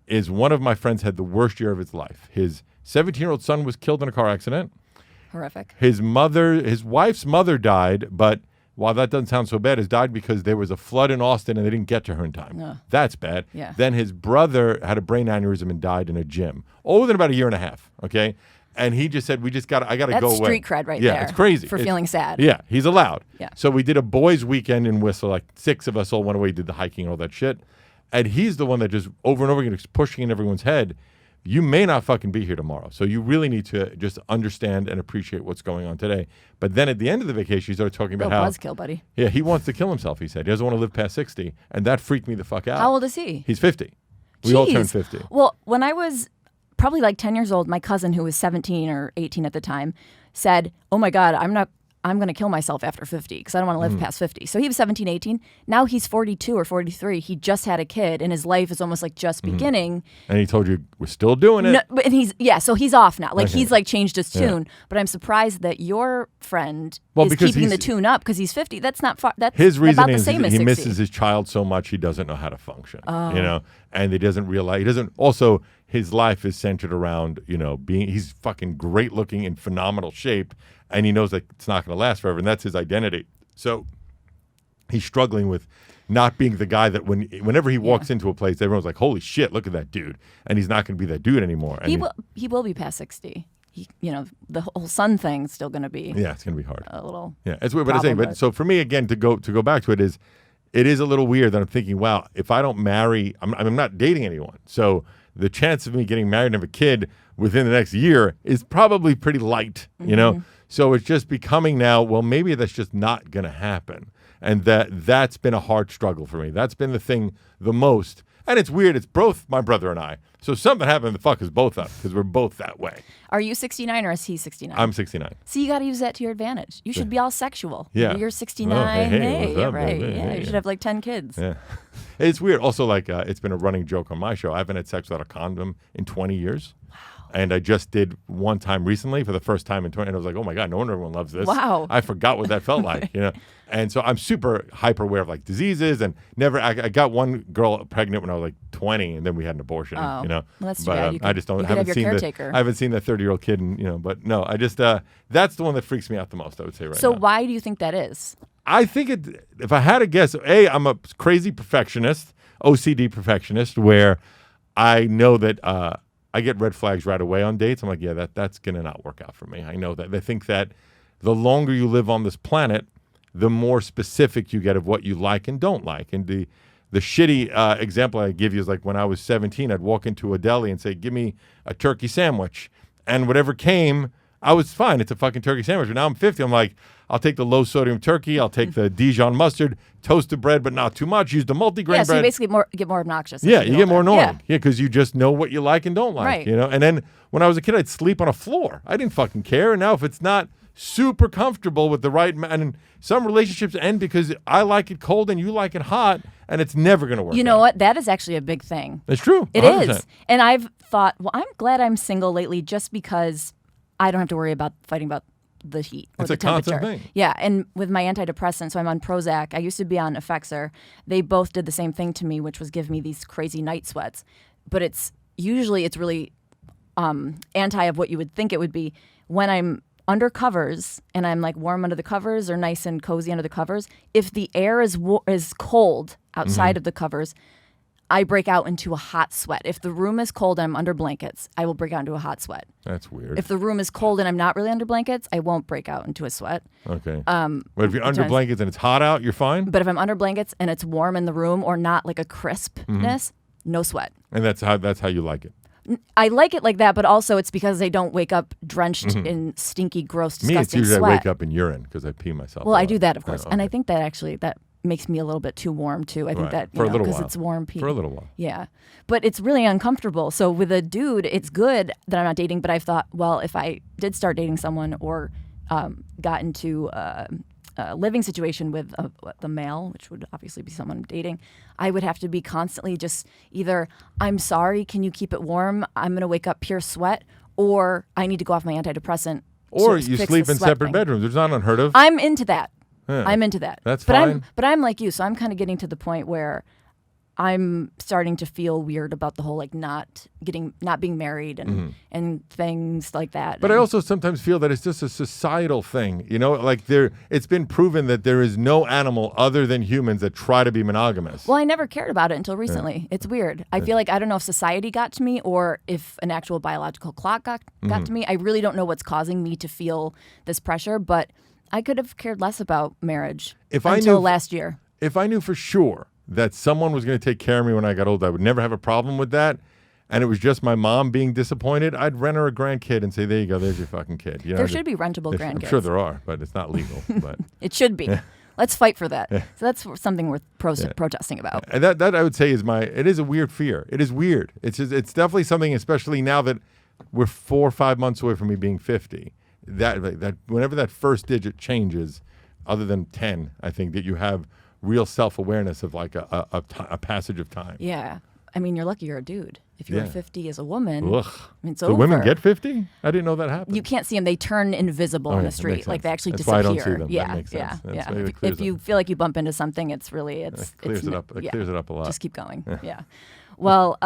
Speaker 2: is one of my friends had the worst year of his life. His 17-year-old son was killed in a car accident.
Speaker 1: Horrific.
Speaker 2: His wife's mother died, but while that doesn't sound so bad, has died because there was a flood in Austin and they didn't get to her in time.
Speaker 1: Ugh.
Speaker 2: That's bad.
Speaker 1: Yeah.
Speaker 2: Then his brother had a brain aneurysm and died in a gym. All within about a year and a half, okay? And he just said, I got to go away.
Speaker 1: That's street cred right there.
Speaker 2: Yeah, it's crazy.
Speaker 1: Feeling sad.
Speaker 2: Yeah, he's allowed.
Speaker 1: Yeah.
Speaker 2: So we did a boys' weekend in Whistler. Like 6 of us all went away, did the hiking and all that shit. And he's the one that just over and over again is pushing in everyone's head, you may not fucking be here tomorrow. So you really need to just understand and appreciate what's going on today. But then at the end of the vacation, he started talking about how...
Speaker 1: buzzkill, buddy.
Speaker 2: Yeah, he wants to kill himself, he said. He doesn't want to live past 60. And that freaked me the fuck out.
Speaker 1: How old is he?
Speaker 2: He's 50. We all turned 50.
Speaker 1: Well, when I was probably like 10 years old, my cousin, who was 17 or 18 at the time, said, oh my God, I'm going to kill myself after 50 because I don't want to live past 50. So he was 17, 18. Now he's 42 or 43. He just had a kid and his life is almost like just beginning.
Speaker 2: And he told you, we're still doing it.
Speaker 1: No, but so he's off now. Like he's like changed his tune. But I'm surprised that your friend is keeping the tune up because he's 50. That's not far. That's
Speaker 2: his reasoning
Speaker 1: about the same as
Speaker 2: he
Speaker 1: 60.
Speaker 2: misses his child so much he doesn't know how to function. And he doesn't realize, also his life is centered around, he's fucking great looking in phenomenal shape. And he knows that it's not going to last forever, and that's his identity. So he's struggling with not being the guy that whenever he walks into a place, everyone's like, holy shit, look at that dude. And he's not going to be that dude anymore. And
Speaker 1: he will be past 60. The whole son thing's still going to be.
Speaker 2: Yeah, it's going to be hard.
Speaker 1: A little.
Speaker 2: Yeah, it's weird. But so for me, again, to go back to it is a little weird that I'm thinking, wow, if I don't marry, I'm not dating anyone. So the chance of me getting married and have a kid within the next year is probably pretty light, So it's just becoming now, well, maybe that's just not going to happen. And that's been a hard struggle for me. That's been the thing the most. And it's weird. It's both my brother and I. So something happened to fuck us both up because we're both that way.
Speaker 1: Are you 69 or is he 69?
Speaker 2: I'm 69.
Speaker 1: See, you got to use that to your advantage. You should be all sexual.
Speaker 2: Yeah.
Speaker 1: You're 69.
Speaker 2: Oh, hey, what's up,
Speaker 1: right.
Speaker 2: baby?
Speaker 1: Yeah, you should have like 10 kids.
Speaker 2: Yeah. It's weird. Also, it's been a running joke on my show. I haven't had sex without a condom in 20 years.
Speaker 1: Wow.
Speaker 2: And I just did one time recently for the first time in 20, and I was like, oh my God, no wonder everyone loves this.
Speaker 1: Wow.
Speaker 2: I forgot what that felt like, And so I'm super hyper aware of like diseases and I got one girl pregnant when I was like 20 and then we had an abortion,
Speaker 1: Oh. Well, that's too
Speaker 2: but
Speaker 1: bad.
Speaker 2: I just don't,
Speaker 1: you
Speaker 2: I
Speaker 1: could
Speaker 2: haven't
Speaker 1: have
Speaker 2: seen
Speaker 1: your
Speaker 2: the,
Speaker 1: caretaker.
Speaker 2: I haven't seen that 30-year-old kid and, but no, I just, that's the one that freaks me out the most, I would say right
Speaker 1: So
Speaker 2: now.
Speaker 1: why do you think that is?
Speaker 2: I think if I had to guess, I'm a crazy perfectionist, OCD perfectionist, where I know that I get red flags right away on dates. I'm like, yeah, that's going to not work out for me. I know that. They think that the longer you live on this planet, the more specific you get of what you like and don't like. And the shitty example I give you is like when I was 17, I'd walk into a deli and say, give me a turkey sandwich. And whatever came, I was fine. It's a fucking turkey sandwich. But now I'm 50. I'm like, I'll take the low sodium turkey. I'll take the Dijon mustard, toasted bread, but not too much. Use the multigrain bread.
Speaker 1: So you basically get more obnoxious.
Speaker 2: Yeah, you get more annoying.
Speaker 1: Yeah.
Speaker 2: Yeah, because you just know what you like and don't like.
Speaker 1: Right.
Speaker 2: And then when I was a kid, I'd sleep on a floor. I didn't fucking care. And now if it's not super comfortable with the right man, and some relationships end because I like it cold and you like it hot, and it's never going to work.
Speaker 1: You know what? That is actually a big thing.
Speaker 2: It's true.
Speaker 1: It
Speaker 2: 100%.
Speaker 1: is. And I've thought, well, I'm glad I'm single lately just because I don't have to worry about fighting about the heat or
Speaker 2: It's
Speaker 1: the
Speaker 2: a constant
Speaker 1: temperature.
Speaker 2: thing.
Speaker 1: Yeah, and with my antidepressant, so I'm on Prozac. I used to be on Effexor. They both did the same thing to me, which was give me these crazy night sweats. But it's really anti of what you would think it would be. When I'm under covers and I'm like warm under the covers or nice and cozy under the covers, if the air is cold outside of the covers, I break out into a hot sweat. If the room is cold and I'm under blankets, I will break out into a hot sweat.
Speaker 2: That's weird.
Speaker 1: If the room is cold and I'm not really under blankets, I won't break out into a sweat.
Speaker 2: Okay. But if you're under blankets and it's hot out, you're fine?
Speaker 1: But if I'm under blankets and it's warm in the room or not like a crispness, no sweat.
Speaker 2: And that's how you like it.
Speaker 1: I like it like that, but also it's because I don't wake up drenched in stinky, gross, disgusting
Speaker 2: Me, it's usually
Speaker 1: sweat.
Speaker 2: I wake up in urine because I pee myself.
Speaker 1: Well,
Speaker 2: a
Speaker 1: I
Speaker 2: lot.
Speaker 1: do that, of course.
Speaker 2: Okay.
Speaker 1: And I think that actually, that makes me a little bit too warm, too. I think
Speaker 2: Right.
Speaker 1: that,
Speaker 2: For a little
Speaker 1: because
Speaker 2: while.
Speaker 1: it's warm pee.
Speaker 2: For a little while.
Speaker 1: Yeah. But it's really uncomfortable. So with a dude, it's good that I'm not dating, but I've thought, well, if I did start dating someone or got into a living situation with the male, which would obviously be someone I'm dating, I would have to be constantly just either, I'm sorry, can you keep it warm? I'm going to wake up pure sweat, or I need to go off my antidepressant.
Speaker 2: Or
Speaker 1: to
Speaker 2: you
Speaker 1: fix
Speaker 2: sleep
Speaker 1: the
Speaker 2: in
Speaker 1: sweat
Speaker 2: separate
Speaker 1: thing.
Speaker 2: bedrooms. It's not unheard of.
Speaker 1: I'm into that.
Speaker 2: Yeah.
Speaker 1: I'm into that.
Speaker 2: That's
Speaker 1: but
Speaker 2: fine.
Speaker 1: I'm like you, so I'm kind of getting to the point where I'm starting to feel weird about the whole like not being married and things like that.
Speaker 2: But I also sometimes feel that it's just a societal thing. Like it's been proven that there is no animal other than humans that try to be monogamous.
Speaker 1: Well, I never cared about it until recently. It's weird. I feel like I don't know if society got to me or if an actual biological clock got to me. I really don't know what's causing me to feel this pressure, but I could have cared less about marriage until last year.
Speaker 2: If I knew for sure that someone was going to take care of me when I got old, I would never have a problem with that. And it was just my mom being disappointed, I'd rent her a grandkid and say, there you go, there's your fucking kid.
Speaker 1: There should be rentable grandkids.
Speaker 2: I'm sure there are, but it's not legal. But
Speaker 1: it should be. Let's fight for that. So that's something worth protesting about.
Speaker 2: And that I would say it is a weird fear. It is weird. It's definitely something, especially now that we're 4 or 5 months away from me being 50. That whenever that first digit changes, other than 10, I think that you have real self-awareness of like a passage of time.
Speaker 1: Yeah. I mean, you're lucky you're a dude. If you're 50 as a women,
Speaker 2: Ugh.
Speaker 1: I mean, it's
Speaker 2: So
Speaker 1: over.
Speaker 2: women get 50? I didn't know that happened.
Speaker 1: You can't see them. They turn invisible in the street. Like they actually
Speaker 2: That's
Speaker 1: disappear.
Speaker 2: why I don't see them.
Speaker 1: Yeah,
Speaker 2: That makes sense.
Speaker 1: yeah,
Speaker 2: That's why it
Speaker 1: If
Speaker 2: clears
Speaker 1: you feel like you bump into something, it's really
Speaker 2: It clears it up. It clears it up a lot.
Speaker 1: Just keep going. Yeah. Well,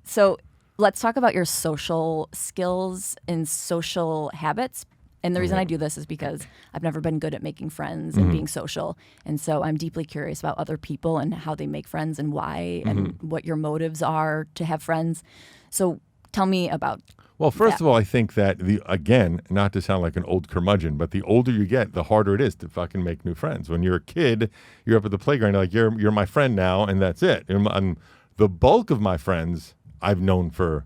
Speaker 1: so let's talk about your social skills and social habits. And the reason I do this is because I've never been good at making friends and being social. And so I'm deeply curious about other people and how they make friends and why and what your motives are to have friends. So tell me about
Speaker 2: Well, first of all, I think that again, not to sound like an old curmudgeon, but the older you get, the harder it is to fucking make new friends. When you're a kid, you're up at the playground, like you're my friend now, and that's it. And the bulk of my friends I've known for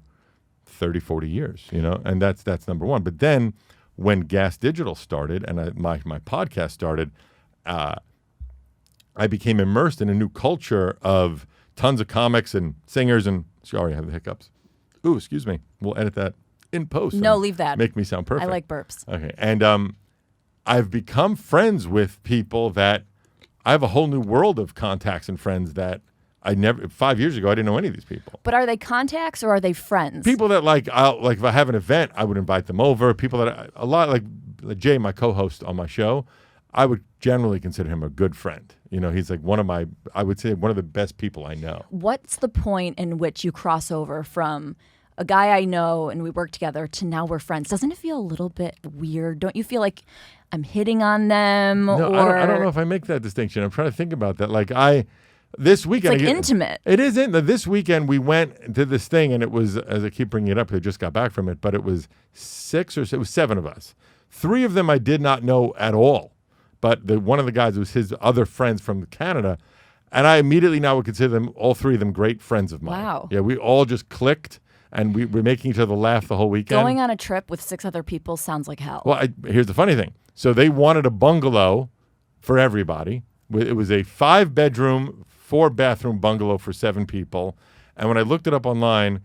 Speaker 2: 30, 40 years, and that's number one. But then when Gas Digital started and my podcast started, I became immersed in a new culture of tons of comics and singers and sorry, I have the hiccups. Ooh, excuse me. We'll edit that in post.
Speaker 1: No, leave that.
Speaker 2: Make me sound perfect.
Speaker 1: I like burps.
Speaker 2: Okay. And I've become friends with people that I have a whole new world of contacts and friends that I never 5 years ago I didn't know any of these people.
Speaker 1: But are they contacts or are they friends?
Speaker 2: People that like if I have an event, I would invite them over. People that a lot like Jay, my co-host on my show, I would generally consider him a good friend. You know, he's like I would say one of the best people I know.
Speaker 1: What's the point in which you cross over from a guy I know and we work together to now we're friends? Doesn't it feel a little bit weird? Don't you feel like I'm hitting on them?
Speaker 2: No,
Speaker 1: or
Speaker 2: I don't know if I make that distinction. I'm trying to think about that. Like this weekend,
Speaker 1: it's like intimate.
Speaker 2: It isn't. This weekend we went to this thing, and it was, as I keep bringing it up, I just got back from it, but it was 7 of us. 3 of them I did not know at all, but one of the guys was his other friends from Canada, and I immediately now would consider them, all 3 of them, great friends of mine.
Speaker 1: Wow.
Speaker 2: Yeah, we all just clicked, and we were making each other laugh the whole weekend.
Speaker 1: Going on a trip with 6 other people sounds like hell.
Speaker 2: Well, here's the funny thing. So they wanted a bungalow for everybody. It was a 5-bedroom, 4-bathroom bungalow for 7 people. And when I looked it up online,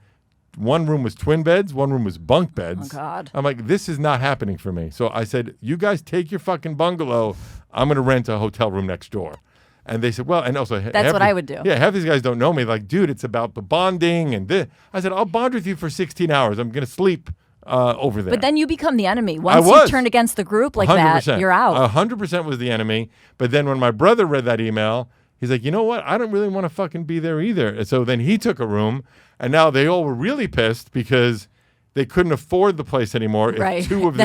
Speaker 2: one room was twin beds, one room was bunk beds.
Speaker 1: Oh, God.
Speaker 2: I'm like, this is not happening for me. So I said, you guys take your fucking bungalow. I'm going to rent a hotel room next door. And they said, well, and also...
Speaker 1: That's what I would do.
Speaker 2: Yeah, half these guys don't know me. Like, dude, it's about the bonding and this. I said, I'll bond with you for 16 hours. I'm going to sleep over there.
Speaker 1: But then you become the enemy. Once
Speaker 2: you
Speaker 1: turn against the group like 100%. That, you're out.
Speaker 2: 100% was the enemy. But then when my brother read that email, he's like, you know what? I don't really want to fucking be there either. And so then he took a room, and now they all were really pissed because they couldn't afford the place anymore.
Speaker 1: Right.
Speaker 2: If two of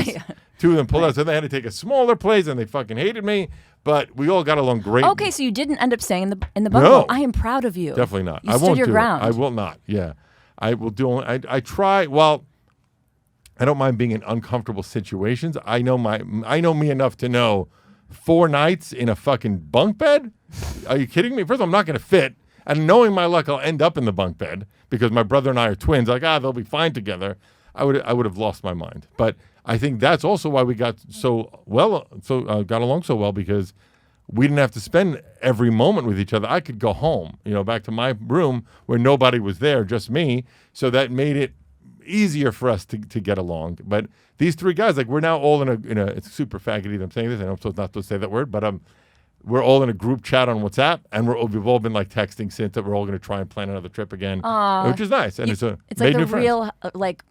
Speaker 2: them pulled out. So they had to take a smaller place, and they fucking hated me. But we all got along great.
Speaker 1: Okay, so you didn't end up staying in the bungalow.
Speaker 2: No.
Speaker 1: I am proud of you.
Speaker 2: Definitely not.
Speaker 1: You
Speaker 2: I
Speaker 1: stood
Speaker 2: won't
Speaker 1: your
Speaker 2: do
Speaker 1: ground.
Speaker 2: it. I will not. Yeah. I will do. I try. Well, I don't mind being in uncomfortable situations. I know me enough to know 4 nights in a fucking bunk bed. Are you kidding me? First of all, I'm not going to fit. And knowing my luck, I'll end up in the bunk bed because my brother and I are twins. Like, they'll be fine together. I would have lost my mind. But I think that's also why we got got along so well, because we didn't have to spend every moment with each other. I could go home, back to my room where nobody was there, just me. So that made it easier for us to get along. But these 3 guys, like, we're now all in a it's super faggoty that I'm saying this. I know I'm not supposed to say that word, but we're all in a group chat on WhatsApp, and we've all been like texting since that we're all going to try and plan another trip again, which is nice. And it's
Speaker 1: like the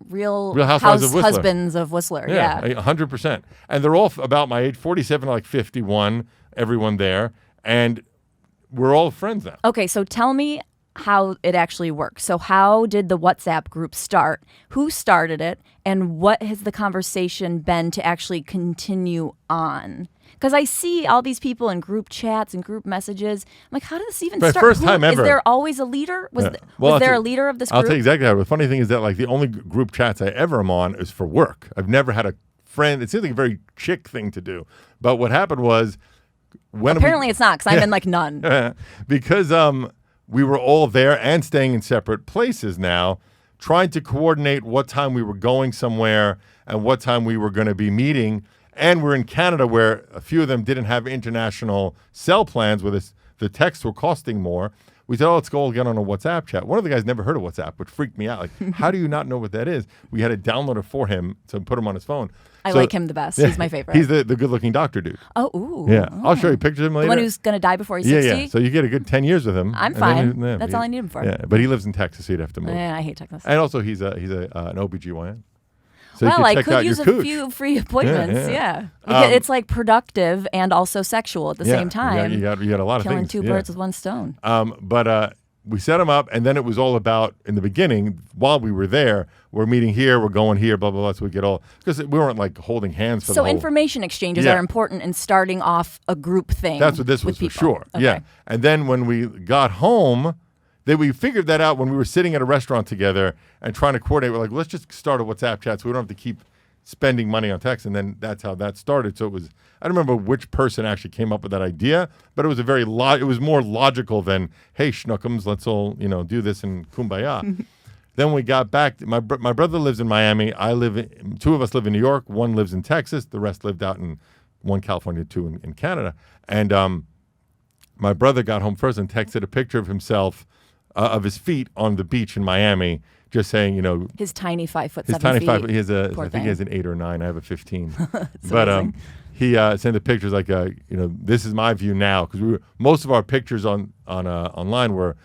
Speaker 1: real
Speaker 2: Housewives of Whistler.
Speaker 1: Husbands of Whistler. Yeah,
Speaker 2: 100%. And they're all about my age, 47 to like 51. Everyone there, and we're all friends now.
Speaker 1: Okay, so tell me how it actually works. So how did the WhatsApp group start? Who started it? And what has the conversation been to actually continue on? Because I see all these people in group chats and group messages. I'm like, how did this even start?
Speaker 2: First time ever.
Speaker 1: Is there always a leader? Was there a leader of this group?
Speaker 2: I'll tell you exactly how. The funny thing is that like the only group chats I ever am on is for work. I've never had a friend. It seems like a very chick thing to do. But what happened was
Speaker 1: apparently it's not, because I'm in like none.
Speaker 2: Because we were all there and staying in separate places now, trying to coordinate what time we were going somewhere and what time we were going to be meeting. And we're in Canada, where a few of them didn't have international cell plans, where the texts were costing more. We said, let's go all get on a WhatsApp chat. One of the guys never heard of WhatsApp, which freaked me out. Like, how do you not know what that is? We had to download it for him to put him on his phone.
Speaker 1: I like him the best. He's my favorite.
Speaker 2: He's the good-looking doctor dude.
Speaker 1: Oh, ooh.
Speaker 2: Yeah. I'll show you pictures of him later.
Speaker 1: The one who's going to die before he's 60?
Speaker 2: Yeah. So you get a good 10 years with him.
Speaker 1: I'm fine. That's all I need him for.
Speaker 2: Yeah, but he lives in Texas, so you'd have to move.
Speaker 1: Yeah, I hate Texas.
Speaker 2: And also, he's an OBGYN.
Speaker 1: So I could use a few free appointments. Yeah. It's like productive and also sexual at the same time.
Speaker 2: You got a lot of
Speaker 1: killing
Speaker 2: things.
Speaker 1: Killing 2 birds with one stone.
Speaker 2: But we set him up, and then it was all about, in the beginning, while we were there, we're meeting here, we're going here, blah, blah, blah, so we get all, because we weren't like holding hands for the whole.
Speaker 1: So information exchanges are important in starting off a group thing.
Speaker 2: That's what this was for sure. Okay. Yeah. And then when we got home, we figured that out when we were sitting at a restaurant together and trying to coordinate. We're like, let's just start a WhatsApp chat so we don't have to keep spending money on text. And then that's how that started. So it was, I don't remember which person actually came up with that idea, but it was it was more logical than, hey, schnookums, let's all, do this in kumbaya. Then we got back. My brother lives in Miami. 2 of us live in New York. 1 lives in Texas. The rest lived out in California, 2 in Canada. And my brother got home first and texted a picture of himself, of his feet on the beach in Miami, just saying,
Speaker 1: his tiny 5'7" feet.
Speaker 2: His tiny 5 foot. He has I think he has an 8 or 9. I have a 15. But he sent the pictures like, this is my view now, because most of our pictures online were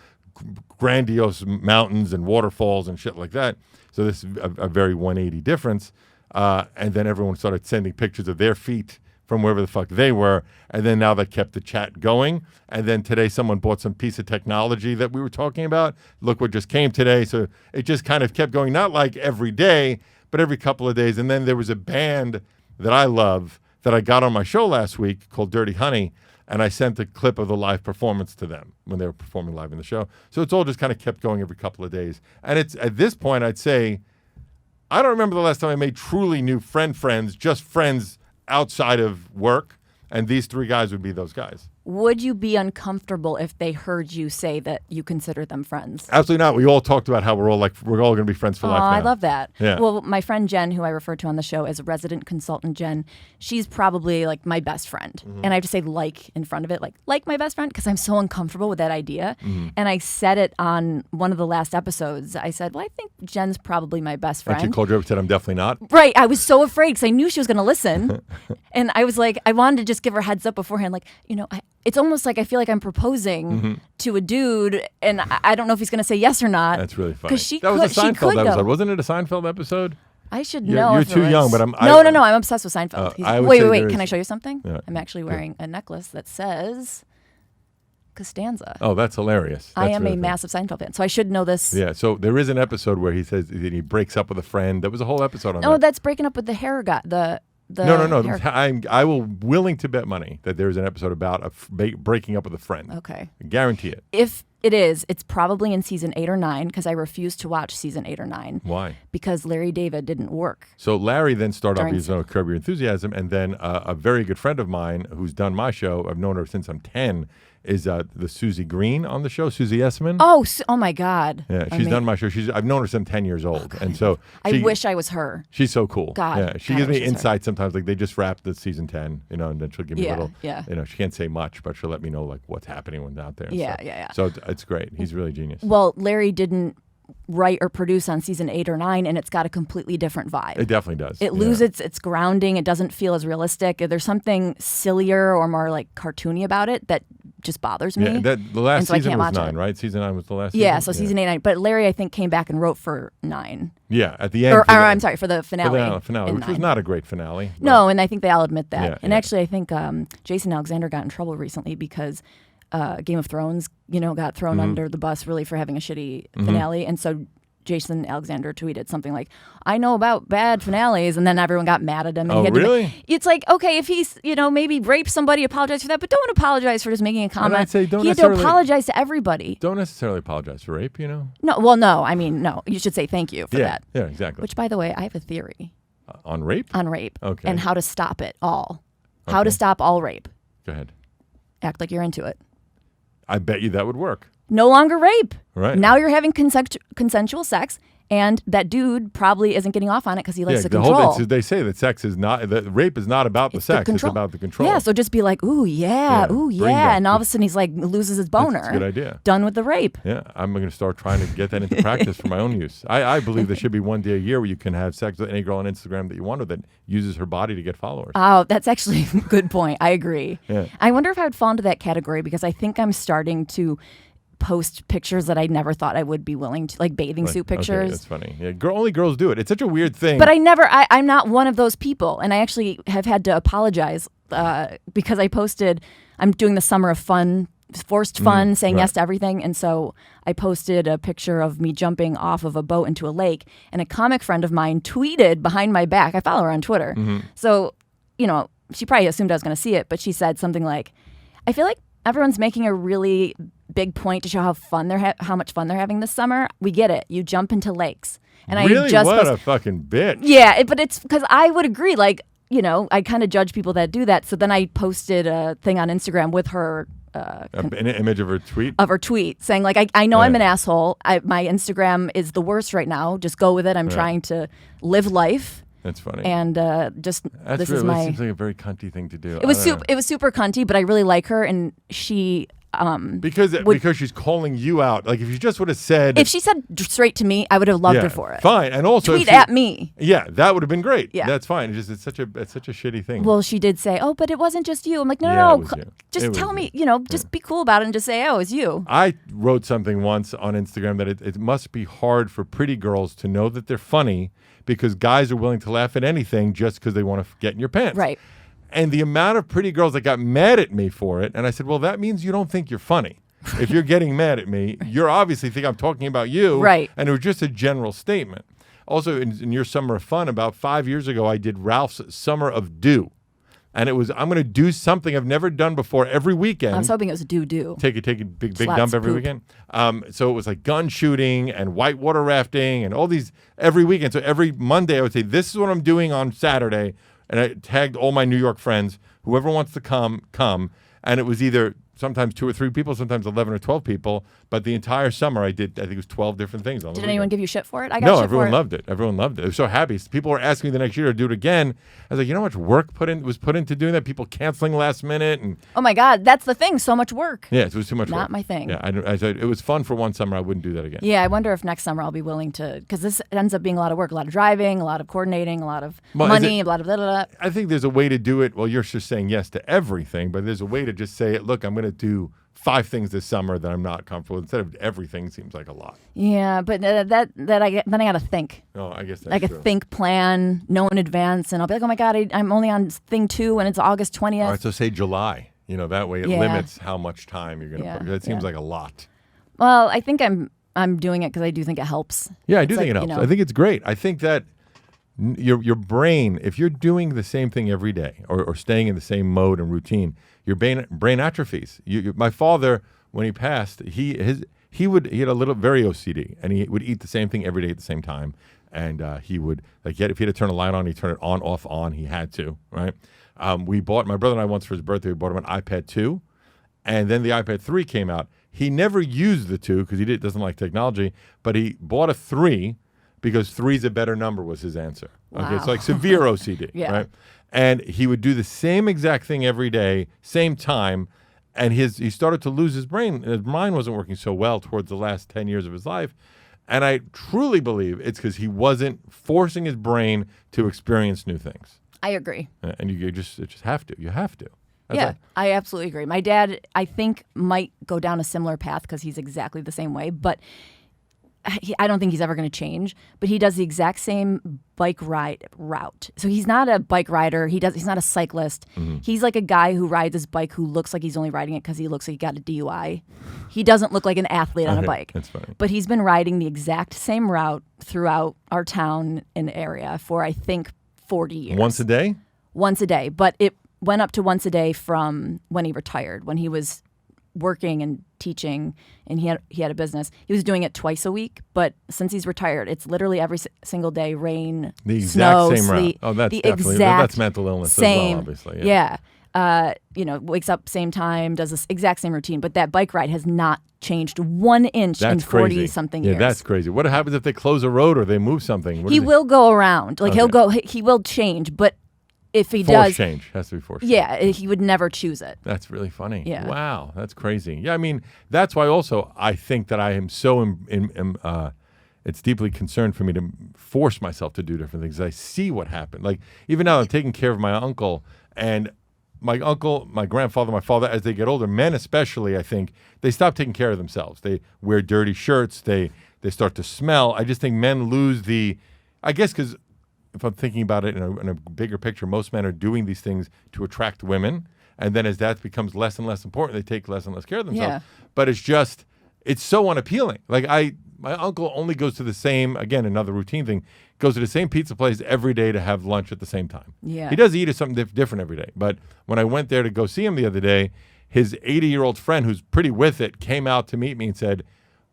Speaker 2: grandiose mountains and waterfalls and shit like that. So this is a very 180 difference. And then everyone started sending pictures of their feet from wherever the fuck they were. And then now that kept the chat going. And then today someone bought some piece of technology that we were talking about. Look what just came today. So it just kind of kept going, not like every day, but every couple of days. And then there was a band that I love that I got on my show last week called Dirty Honey. And I sent a clip of the live performance to them when they were performing live in the show. So it's all just kind of kept going every couple of days. And it's at this point, I'd say, I don't remember the last time I made truly new friends, just friends outside of work. And these three guys would be those guys.
Speaker 1: Would you be uncomfortable if they heard you say that you consider them friends?
Speaker 2: Absolutely not. We all talked about how we're all going to be friends for life now.
Speaker 1: I love that.
Speaker 2: Yeah.
Speaker 1: Well, my friend Jen, who I refer to on the show as a resident consultant, Jen, she's probably like my best friend. And I have to say like in front of it, like my best friend, because I'm so uncomfortable with that idea. And I said it on one of the last episodes. I said, well, I think Jen's probably my best friend.
Speaker 2: And she called you up and said, I'm definitely not.
Speaker 1: Right. I was so afraid because I knew she was going to listen. And I was like, I wanted to just give her a heads up beforehand. Like, it's almost like I feel like I'm proposing to a dude, and I don't know if he's going to say yes or not.
Speaker 2: That's really funny.
Speaker 1: That
Speaker 2: was a Seinfeld episode.
Speaker 1: Though.
Speaker 2: Wasn't it a Seinfeld episode?
Speaker 1: I should know.
Speaker 2: You're too young, but I'm...
Speaker 1: No, I'm obsessed with Seinfeld. Wait. Can I show you something?
Speaker 2: Yeah.
Speaker 1: I'm actually wearing a necklace that says Costanza.
Speaker 2: Oh, that's hilarious.
Speaker 1: I am a massive Seinfeld fan, so I should know this.
Speaker 2: Yeah, so there is an episode where he says that he breaks up with a friend. There was a whole episode on that.
Speaker 1: Oh, that's breaking up with the hair guy.
Speaker 2: No. I will willing to bet money that there's an episode about breaking up with a friend.
Speaker 1: Okay.
Speaker 2: I guarantee it.
Speaker 1: If it is, it's probably in season 8 or 9 because I refuse to watch season 8 or 9.
Speaker 2: Why?
Speaker 1: Because Larry David didn't work.
Speaker 2: So Larry then started off his own Curb Your Enthusiasm, and then a very good friend of mine who's done my show, I've known her since I'm 10, is the Susie Green on the show, Susie Essman.
Speaker 1: Oh my God.
Speaker 2: Yeah, she's done my show. I've known her since 10 years old. And so
Speaker 1: I wish I was her.
Speaker 2: She's so cool.
Speaker 1: God.
Speaker 2: Yeah, she gives me insight sometimes. Like they just wrapped the season 10, and then she'll give me a little, she can't say much, but she'll let me know like what's happening when out there.
Speaker 1: Yeah.
Speaker 2: So it's great. He's really genius.
Speaker 1: Well, Larry didn't write or produce on season 8 or 9, and it's got a completely different vibe.
Speaker 2: It definitely does.
Speaker 1: It loses its grounding. It doesn't feel as realistic. There's something sillier or more like cartoony about it that just bothers me.
Speaker 2: Yeah, the last season was 9, right? Season 9 was the last season?
Speaker 1: Yeah, so season 8, 9. But Larry, I think, came back and wrote for 9.
Speaker 2: Yeah, at the end.
Speaker 1: I'm sorry, for the finale.
Speaker 2: For the finale, which was not a great finale.
Speaker 1: No, and I think they all admit that.
Speaker 2: Yeah,
Speaker 1: and actually, I think Jason Alexander got in trouble recently because Game of Thrones, got thrown under the bus really for having a shitty finale. And so Jason Alexander tweeted something like, I know about bad finales, and then everyone got mad at him. And
Speaker 2: he had really?
Speaker 1: It's like, okay, if he's, maybe raped somebody, apologize for that, but don't apologize for just making a comment.
Speaker 2: And I'd say
Speaker 1: he had to apologize to everybody.
Speaker 2: Don't necessarily apologize for rape,
Speaker 1: No, no. I mean, no. You should say thank you for that.
Speaker 2: Yeah, exactly.
Speaker 1: Which, by the way, I have a theory.
Speaker 2: On rape?
Speaker 1: On rape.
Speaker 2: Okay.
Speaker 1: And how to stop it all. Okay. How to stop all rape.
Speaker 2: Go ahead.
Speaker 1: Act like you're into it.
Speaker 2: I bet you that would work.
Speaker 1: No longer rape.
Speaker 2: Right.
Speaker 1: Now you're having consensual sex, and that dude probably isn't getting off on it because he likes to control.
Speaker 2: They say that rape is not about the sex, it's about the control.
Speaker 1: Yeah, so just be like, ooh, yeah, and all of a sudden he's like loses his boner.
Speaker 2: That's a good idea.
Speaker 1: Done with the rape.
Speaker 2: Yeah, I'm going to start trying to get that into practice for my own use. I believe there should be one day a year where you can have sex with any girl on Instagram that you want that uses her body to get followers.
Speaker 1: Oh, that's actually a good point. I agree.
Speaker 2: Yeah.
Speaker 1: I wonder if I would fall into that category because I think I'm starting to post pictures that I never thought I would be willing to, like bathing suit pictures.
Speaker 2: Okay, that's funny. Yeah, only girls do it. It's such a weird thing.
Speaker 1: But I'm not one of those people. And I actually have had to apologize because I posted, I'm doing the summer of fun, forced fun, saying yes to everything. And so I posted a picture of me jumping off of a boat into a lake. And a comic friend of mine tweeted behind my back. I follow her on Twitter. So, she probably assumed I was going to see it. But she said something like, I feel like everyone's making a really big point to show how much fun they're having this summer. We get it. You jump into lakes. And
Speaker 2: really? What a fucking bitch.
Speaker 1: Yeah, but it's because I would agree. Like, I kind of judge people that do that. So then I posted a thing on Instagram with her.
Speaker 2: An image of her tweet?
Speaker 1: Of her tweet saying, like, I know I'm an asshole. My Instagram is the worst right now. Just go with it. I'm trying to live life.
Speaker 2: That's funny.
Speaker 1: And this is my...
Speaker 2: That seems like a very cunty thing to do.
Speaker 1: It was super cunty, but I really like her. And she
Speaker 2: because she's calling you out. Like if you just would have said,
Speaker 1: if she said straight to me, I would have loved her for it.
Speaker 2: Fine, and also
Speaker 1: tweet at me.
Speaker 2: Yeah, that would have been great.
Speaker 1: Yeah,
Speaker 2: that's fine. It's such a shitty thing.
Speaker 1: Well, she did say, "Oh, but it wasn't just you." I'm like, no, just tell me. Just be cool about it and just say, "Oh, it's you."
Speaker 2: I wrote something once on Instagram that it must be hard for pretty girls to know that they're funny because guys are willing to laugh at anything just because they want to get in your pants.
Speaker 1: Right.
Speaker 2: And the amount of pretty girls that got mad at me for it, and I said, well, that means you don't think you're funny. If you're getting mad at me, you're obviously think I'm talking about you.
Speaker 1: Right.
Speaker 2: And it was just a general statement. Also, in your Summer of Fun, about 5 years ago, I did Ralph's Summer of Do. And it was, I'm going to do something I've never done before every weekend.
Speaker 1: I was hoping it was do.
Speaker 2: Take a big
Speaker 1: Lots
Speaker 2: dump every weekend. So it was like gun shooting and whitewater rafting and all these every weekend. So every Monday I would say, this is what I'm doing on Saturday. And I tagged all my New York friends. Whoever wants to come. And it was either sometimes 2 or 3 people, sometimes 11 or 12 people. But the entire summer I think it was 12 different things.
Speaker 1: Did anyone give you shit for it?
Speaker 2: No, everyone loved it. Everyone loved it. I was so happy. People were asking me the next year to do it again. I was like, you know how much work was put into doing that? People canceling last minute. And
Speaker 1: oh my God, that's the thing. So much work.
Speaker 2: Yeah, it was too much work.
Speaker 1: Not my thing.
Speaker 2: Yeah, I said it was fun for one summer. I wouldn't do that again.
Speaker 1: Yeah, I wonder if next summer I'll be willing to, because this ends up being a lot of work, a lot of driving, a lot of coordinating, a lot of money, a lot of blah, blah, blah.
Speaker 2: I think there's a way to do it. Well, you're just saying yes to everything, but there's a way to just say, look, I'm going to do 5 things this summer that I'm not comfortable with. Instead of everything seems like a lot.
Speaker 1: Yeah, but then I got to think.
Speaker 2: Oh, I guess that's
Speaker 1: like
Speaker 2: true.
Speaker 1: a think plan, know in advance, and I'll be like, oh my God, I'm only on thing 2 and it's August 20th.
Speaker 2: All right, so say July. That way it limits how much time you're going to put. That seems like a lot.
Speaker 1: Well, I think I'm doing it because I do think it helps.
Speaker 2: Yeah, I do think it helps. I think it's great. I think that your brain, if you're doing the same thing every day or staying in the same mode and routine, your brain atrophies. My father, when he passed, he had a little very OCD, and he would eat the same thing every day at the same time, and he would if he had to turn a light on, he'd turn it on, off, on. He had to, right? We bought my brother and I once for his birthday. We bought him an iPad 2, and then the iPad 3 came out. He never used the 2 because he doesn't like technology, but he bought a 3 because 3's a better number was his answer.
Speaker 1: Wow.
Speaker 2: Okay, it's like severe OCD, right? And he would do the same exact thing every day, same time, and he started to lose his brain. His mind wasn't working so well towards the last 10 years of his life. And I truly believe it's because he wasn't forcing his brain to experience new things.
Speaker 1: I agree.
Speaker 2: And you just have to. You have to.
Speaker 1: I absolutely agree. My dad, I think, might go down a similar path because he's exactly the same way, but I don't think he's ever going to change. But he does the exact same bike ride route. So he's not a bike rider. He's not a cyclist. Mm-hmm. He's like a guy who rides his bike who looks like he's only riding it because he looks like he got a DUI. He doesn't look like an athlete on a bike.
Speaker 2: That's funny.
Speaker 1: But he's been riding the exact same route throughout our town and area for, I think, 40 years.
Speaker 2: Once a day?
Speaker 1: Once a day. But it went up to once a day from when he retired, when he was working and teaching, and he had a business. He was doing it twice a week, but since he's retired, it's literally every single day, rain,
Speaker 2: the exact
Speaker 1: snow,
Speaker 2: same
Speaker 1: sleet.
Speaker 2: route. Oh, that's
Speaker 1: the
Speaker 2: definitely that's mental illness
Speaker 1: same,
Speaker 2: as well, obviously. Yeah.
Speaker 1: Wakes up same time, does this exact same routine, but that bike ride has not changed 1 inch in 40 something years.
Speaker 2: Yeah, that's crazy. What happens if they close a road or they move something?
Speaker 1: He will go around. Like he will change, but if he does
Speaker 2: change, has to be forced.
Speaker 1: Yeah, he would never choose it.
Speaker 2: That's really funny.
Speaker 1: Yeah.
Speaker 2: Wow, that's crazy. Yeah, I mean, that's why also I think that I am so it's deeply concerned for me to force myself to do different things. I see what happened. Like even now I'm taking care of my uncle, and my uncle, my grandfather, my father, as they get older, men especially, I think, they stop taking care of themselves. They wear dirty shirts. They start to smell. I just think men lose I guess because if I'm thinking about it in a bigger picture, most men are doing these things to attract women. And then as that becomes less and less important, they take less and less care of themselves. Yeah. But it's so unappealing. Like my uncle only goes to the same, again, another routine thing, goes to the same pizza place every day to have lunch at the same time.
Speaker 1: Yeah.
Speaker 2: He does eat something different every day. But when I went there to go see him the other day, his 80-year-old friend, who's pretty with it, came out to meet me and said,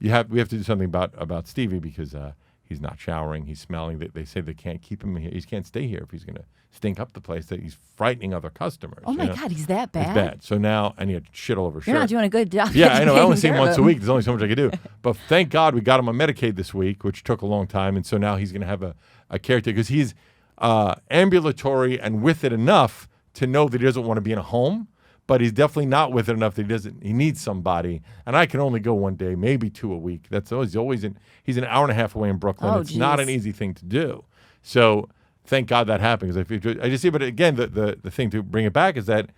Speaker 2: we have to do something about Stevie because he's not showering. He's smelling. They say they can't keep him here. He can't stay here if he's going to stink up the place. That he's frightening other customers.
Speaker 1: Oh, my God. He's that bad?
Speaker 2: It's bad. So now, and he had shit all over his shirt.
Speaker 1: You're not doing a good job.
Speaker 2: Yeah, I know. I only see him once a week. There's only so much I could do. But thank God we got him on Medicaid this week, which took a long time. And so now he's going to have a caretaker because he's ambulatory and with it enough to know that he doesn't want to be in a home. but he's definitely not with it enough that he needs somebody. And I can only go one day, maybe 2 a week. That's always he's an hour and a half away in Brooklyn.
Speaker 1: Oh,
Speaker 2: it's not an easy thing to do. So thank God that happened, because I just see. But again, the thing to bring it back is that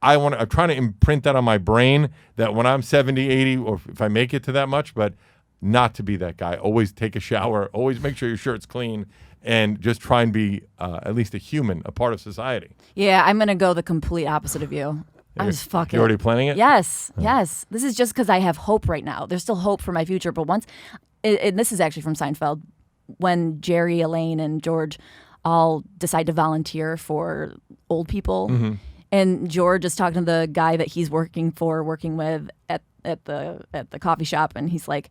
Speaker 2: I'm trying to imprint that on my brain that when I'm 70, 80, or if I make it to that much, but not to be that guy. Always take a shower. Always make sure your shirt's clean, and just try and be at least a human, a part of society.
Speaker 1: Yeah, I'm gonna go the complete opposite of you. I'm just fucking.
Speaker 2: You're already planning it?
Speaker 1: Yes, yes. This is just because I have hope right now. There's still hope for my future, but once, and this is actually from Seinfeld, when Jerry, Elaine, and George all decide to volunteer for old people.
Speaker 2: Mm-hmm.
Speaker 1: And George is talking to the guy that he's working with at the coffee shop, and he's like,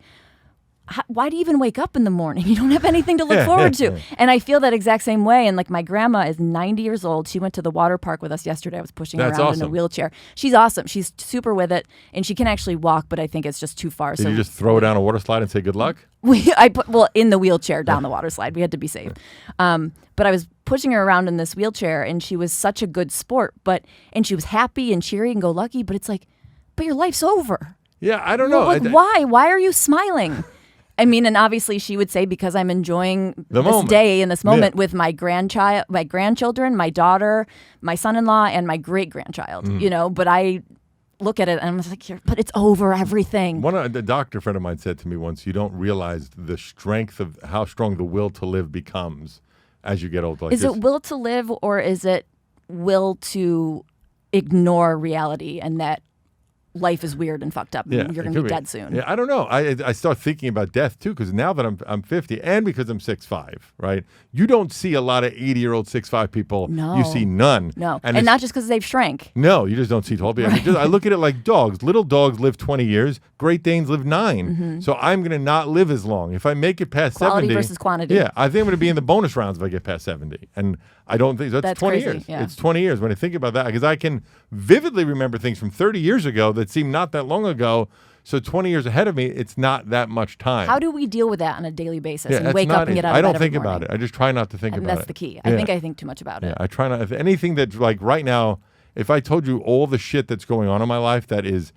Speaker 1: why do you even wake up in the morning? You don't have anything to look forward to. And I feel that exact same way. And like, my grandma is 90 years old. She went to the water park with us yesterday. I was pushing her around in a wheelchair. She's awesome. She's super with it, and she can actually walk, but I think it's just too far.
Speaker 2: Did you just throw her down a water slide and say good luck?
Speaker 1: I put in the wheelchair down the water slide. We had to be safe. But I was pushing her around in this wheelchair, and she was such a good sport. And she was happy and cheery and go lucky. But it's like, but your life's over.
Speaker 2: Yeah, I don't know.
Speaker 1: Like, why? Why are you smiling? I mean, and obviously she would say, because I'm enjoying this day and this moment with my grandchildren, my daughter, my son-in-law, and my great-grandchild, but I look at it and I'm like, but it's over everything.
Speaker 2: The doctor friend of mine said to me once, you don't realize the strength of how strong the will to live becomes as you get older. Like,
Speaker 1: is it will to live, or is it will to ignore reality and that life is weird and fucked up and you're going to be dead soon?
Speaker 2: Yeah, I don't know. I start thinking about death too, because now that I'm 50 and because I'm 6'5", right? You don't see a lot of 80-year-old 6'5" people.
Speaker 1: No.
Speaker 2: You see none.
Speaker 1: No. And not just because they've shrank.
Speaker 2: No, you just don't see tall people.
Speaker 1: Right.
Speaker 2: I look at it like dogs. Little dogs live 20 years. Great Danes live 9. Mm-hmm. So I'm going to not live as long. If I make it past
Speaker 1: Quality
Speaker 2: 70.
Speaker 1: versus quantity.
Speaker 2: Yeah, I think I'm going to be in the bonus rounds if I get past 70. And I don't think that's 20
Speaker 1: crazy,
Speaker 2: years.
Speaker 1: yeah.
Speaker 2: It's 20 years when I think about that, because I can vividly remember things from 30 years ago that seem not that long ago. So 20 years ahead of me, it's not that much time.
Speaker 1: How do we deal with that on a daily basis
Speaker 2: Yeah,
Speaker 1: and wake up and get out of bed
Speaker 2: I don't
Speaker 1: every
Speaker 2: think
Speaker 1: morning?
Speaker 2: about it. I just try not to think about it.
Speaker 1: And that's the key. I think too much about it.
Speaker 2: Yeah, I try not. If anything that, like right now, if I told you all the shit that's going on in my life, that is,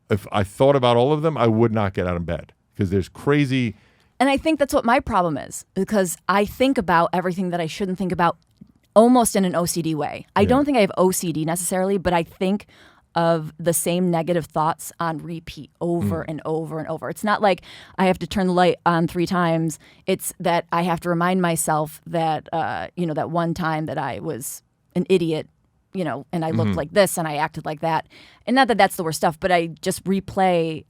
Speaker 2: if I thought about all of them, I would not get out of bed, because there's crazy.
Speaker 1: And I think that's what my problem is, because I think about everything that I shouldn't think about almost in an OCD way. I don't think I have OCD necessarily, but I think of the same negative thoughts on repeat over and over and over. It's not like I have to turn the light on 3 times. It's that I have to remind myself that, that one time that I was an idiot, and I looked like this and I acted like that. And not that that's the worst stuff, but I just replay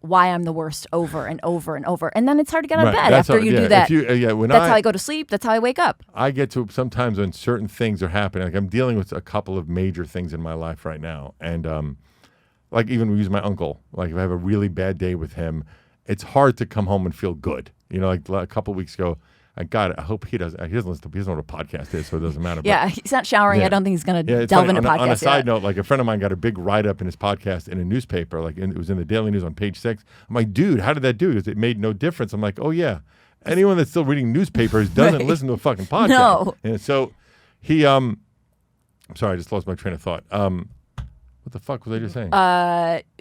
Speaker 1: why I'm the worst over and over and over. And then it's hard to get out of bed after you do that. That's how I go to sleep. That's how I wake up.
Speaker 2: I get to sometimes when certain things are happening. Like, I'm dealing with a couple of major things in my life right now. And like, even we use my uncle. Like, if I have a really bad day with him, it's hard to come home and feel good. Like a couple of weeks ago, I hope he doesn't listen to, he doesn't know what a podcast is, so it doesn't matter.
Speaker 1: Yeah, he's not showering. Yeah. I don't think he's going to delve into podcasts.
Speaker 2: On a side note, like, a friend of mine got a big write-up in his podcast in a newspaper, like it was in the Daily News on page 6. I'm like, dude, how did that do? Because it made no difference. I'm like, oh yeah, anyone that's still reading newspapers doesn't listen to a fucking podcast.
Speaker 1: No.
Speaker 2: And so he, I'm sorry, I just lost my train of thought. What the fuck was I just saying?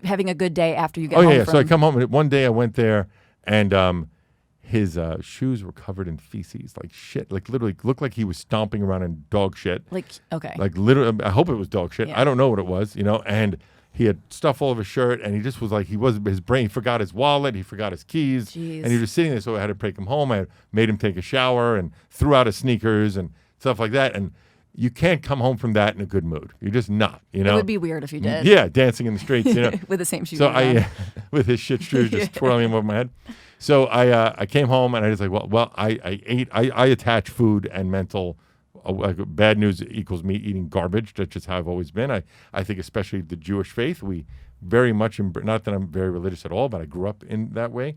Speaker 1: Having a good day after you get home.
Speaker 2: Oh yeah, so I come home, and one day I went there, and his shoes were covered in feces, like shit. Like, literally looked like he was stomping around in dog shit.
Speaker 1: Like, okay.
Speaker 2: Like, literally, I hope it was dog shit.
Speaker 1: Yeah.
Speaker 2: I don't know what it was, and he had stuff all over his shirt, and he just was like, his brain, he forgot his wallet, he forgot his keys.
Speaker 1: Jeez.
Speaker 2: And he was sitting there, so I had to take him home. I made him take a shower and threw out his sneakers and stuff like that. And you can't come home from that in a good mood. You're just not, It
Speaker 1: would be weird if you did.
Speaker 2: Yeah, dancing in the streets,
Speaker 1: With the same shoes.
Speaker 2: So with his shit shoes just twirling him over my head. So I came home, and I was like, well, I attach food and mental, like, bad news equals me eating garbage. That's just how I've always been. I think especially the Jewish faith, we very much, not that I'm very religious at all, but I grew up in that way.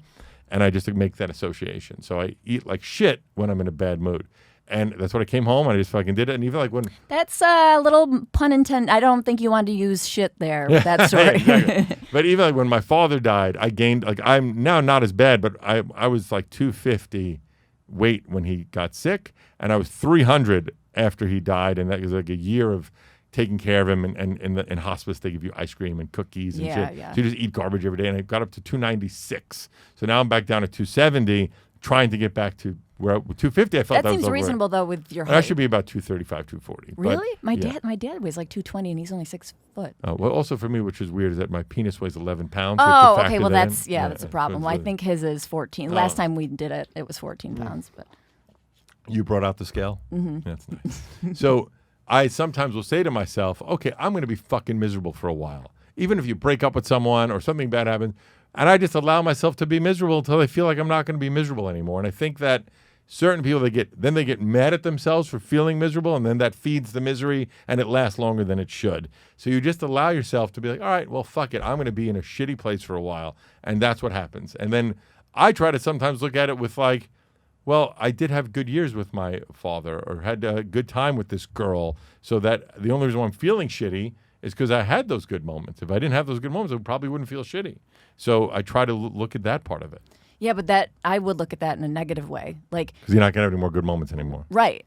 Speaker 2: And I just make that association. So I eat like shit when I'm in a bad mood. And that's what I came home, and I just fucking did it. And even like when...
Speaker 1: That's a little pun intended. I don't think you wanted to use shit there with that story.
Speaker 2: Exactly. But even like when my father died, I gained, like, I'm now not as bad, but I was like 250 weight when he got sick, and I was 300 after he died. And that was like a year of taking care of him, and in hospice they give you ice cream and cookies and shit.
Speaker 1: Yeah.
Speaker 2: So you just eat garbage every day, and I got up to 296. So now I'm back down to 270, trying to get back to where 250. I felt
Speaker 1: That
Speaker 2: was
Speaker 1: seems
Speaker 2: over
Speaker 1: reasonable though with your
Speaker 2: I
Speaker 1: height.
Speaker 2: should be about 235, 240.
Speaker 1: Really?
Speaker 2: But,
Speaker 1: My dad weighs like 220 and he's only 6 foot.
Speaker 2: Well, also for me, which is weird, is that my penis weighs 11 pounds.
Speaker 1: Oh,
Speaker 2: so
Speaker 1: okay. Well, that's a
Speaker 2: so
Speaker 1: problem. Well, I
Speaker 2: really-
Speaker 1: think his is 14. Last time we did it, it was 14 pounds. But
Speaker 2: You brought out the scale? Mm-hmm. That's nice. So I sometimes will say to myself, okay, I'm going to be fucking miserable for a while. Even if you break up with someone or something bad happens, and I just allow myself to be miserable until I feel like I'm not going to be miserable anymore. And I think that certain people, they get mad at themselves for feeling miserable, and then that feeds the misery, and it lasts longer than it should. So you just allow yourself to be like, all right, well, fuck it. I'm going to be in a shitty place for a while, and that's what happens. And then I try to sometimes look at it with like, well, I did have good years with my father, or had a good time with this girl, so that the only reason why I'm feeling shitty is because I had those good moments. If I didn't have those good moments, I probably wouldn't feel shitty. So I try to look at that part of it.
Speaker 1: yeah, but I would look at that in a negative way. Like,
Speaker 2: Because you're not going to have any more good moments anymore.
Speaker 1: right.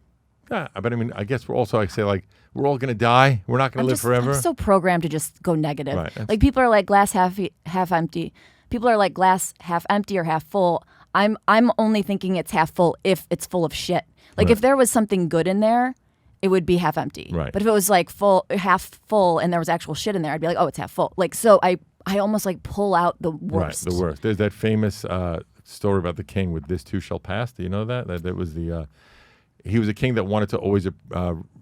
Speaker 2: Yeah, but I mean, I guess we're also, I say, like, we're all going to die. We're not going to live forever.
Speaker 1: I'm so programmed to just go negative.
Speaker 2: Right.
Speaker 1: Like people are like glass half empty. People are like glass half empty or half full. I'm only thinking it's half full if it's full of shit. Like if there was something good in there, it would be half empty.
Speaker 2: Right.
Speaker 1: But if it was like half full and there was actual shit in there, I'd be like, oh, it's half full. Like so I almost like pull out the worst.
Speaker 2: Right, the worst. There's that famous story about the king with "This too shall pass." Do you know that? That was the. He was a king that wanted to always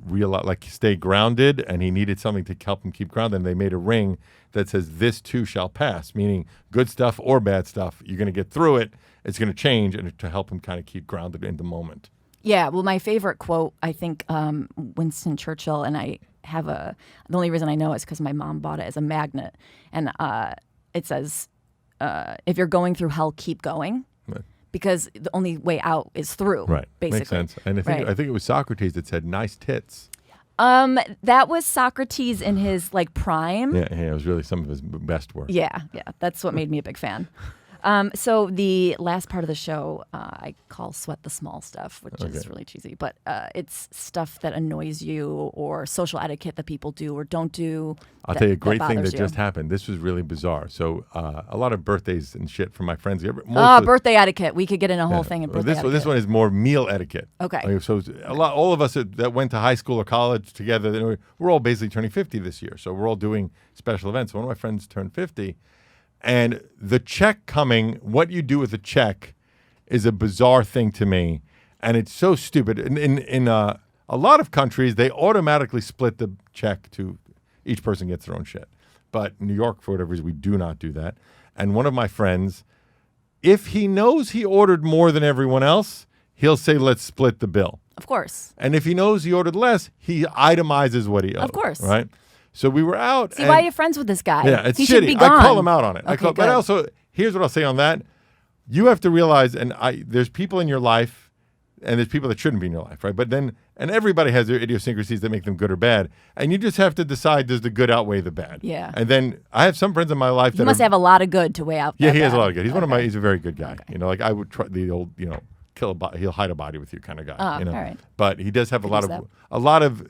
Speaker 2: realize, like, stay grounded, and he needed something to help him keep grounded. And they made a ring that says "This too shall pass," meaning good stuff or bad stuff, you're going to get through it. It's going to change, and to help him kind of keep grounded in the moment.
Speaker 1: Yeah, well, my favorite quote, I think, Winston Churchill, and I have the only reason I know is because my mom bought it as a magnet, and it says, if you're going through hell, keep going,
Speaker 2: Right.
Speaker 1: because the only way out is through,
Speaker 2: Right,
Speaker 1: basically.
Speaker 2: makes sense. And I think it was Socrates that said, "Nice tits."
Speaker 1: That was Socrates in his, like, prime.
Speaker 2: Yeah, it was really some of his best work.
Speaker 1: Yeah, that's what made me a big fan. So the last part of the show, I call sweat the small stuff, which is really cheesy, but it's stuff that annoys you or social etiquette that people do or don't do.
Speaker 2: I'll tell you a great thing
Speaker 1: bothers
Speaker 2: that
Speaker 1: you.
Speaker 2: just happened. This was really bizarre. So a lot of birthdays and shit from my friends.
Speaker 1: Birthday etiquette. We could get in a whole thing in birthday etiquette.
Speaker 2: This one is more meal etiquette.
Speaker 1: Okay.
Speaker 2: So all of us that went to high school or college together, we're all basically turning 50 this year. So we're all doing special events. One of my friends turned 50. And the check coming, what you do with a check is a bizarre thing to me. And it's so stupid. In a lot of countries, they automatically split the check to each person gets their own shit. But in New York, for whatever reason, we do not do that. And one of my friends, if he knows he ordered more than everyone else, he'll say, let's split the bill.
Speaker 1: Of course.
Speaker 2: And if he knows he ordered less, he itemizes what he owes.
Speaker 1: Of course.
Speaker 2: Right? So we were out.
Speaker 1: See, why are you friends with this guy?
Speaker 2: Yeah, it's
Speaker 1: he
Speaker 2: shitty.
Speaker 1: should be gone.
Speaker 2: I call him out on it.
Speaker 1: Okay,
Speaker 2: But
Speaker 1: good.
Speaker 2: also, here's what I'll say on that. You have to realize, and there's people in your life, and there's people that shouldn't be in your life, right? But then, and everybody has their idiosyncrasies that make them good or bad. And you just have to decide, does the good outweigh the bad?
Speaker 1: Yeah.
Speaker 2: And then I have some friends in my life
Speaker 1: He
Speaker 2: that
Speaker 1: must have a lot of good to weigh out.
Speaker 2: Yeah,
Speaker 1: that
Speaker 2: he has a
Speaker 1: bad.
Speaker 2: lot of good. He's he's a very good guy. You know, like I would try the old, he'll hide a body with you kind of guy.
Speaker 1: Oh,
Speaker 2: you know?
Speaker 1: all right.
Speaker 2: But he does have
Speaker 1: Could use
Speaker 2: a lot of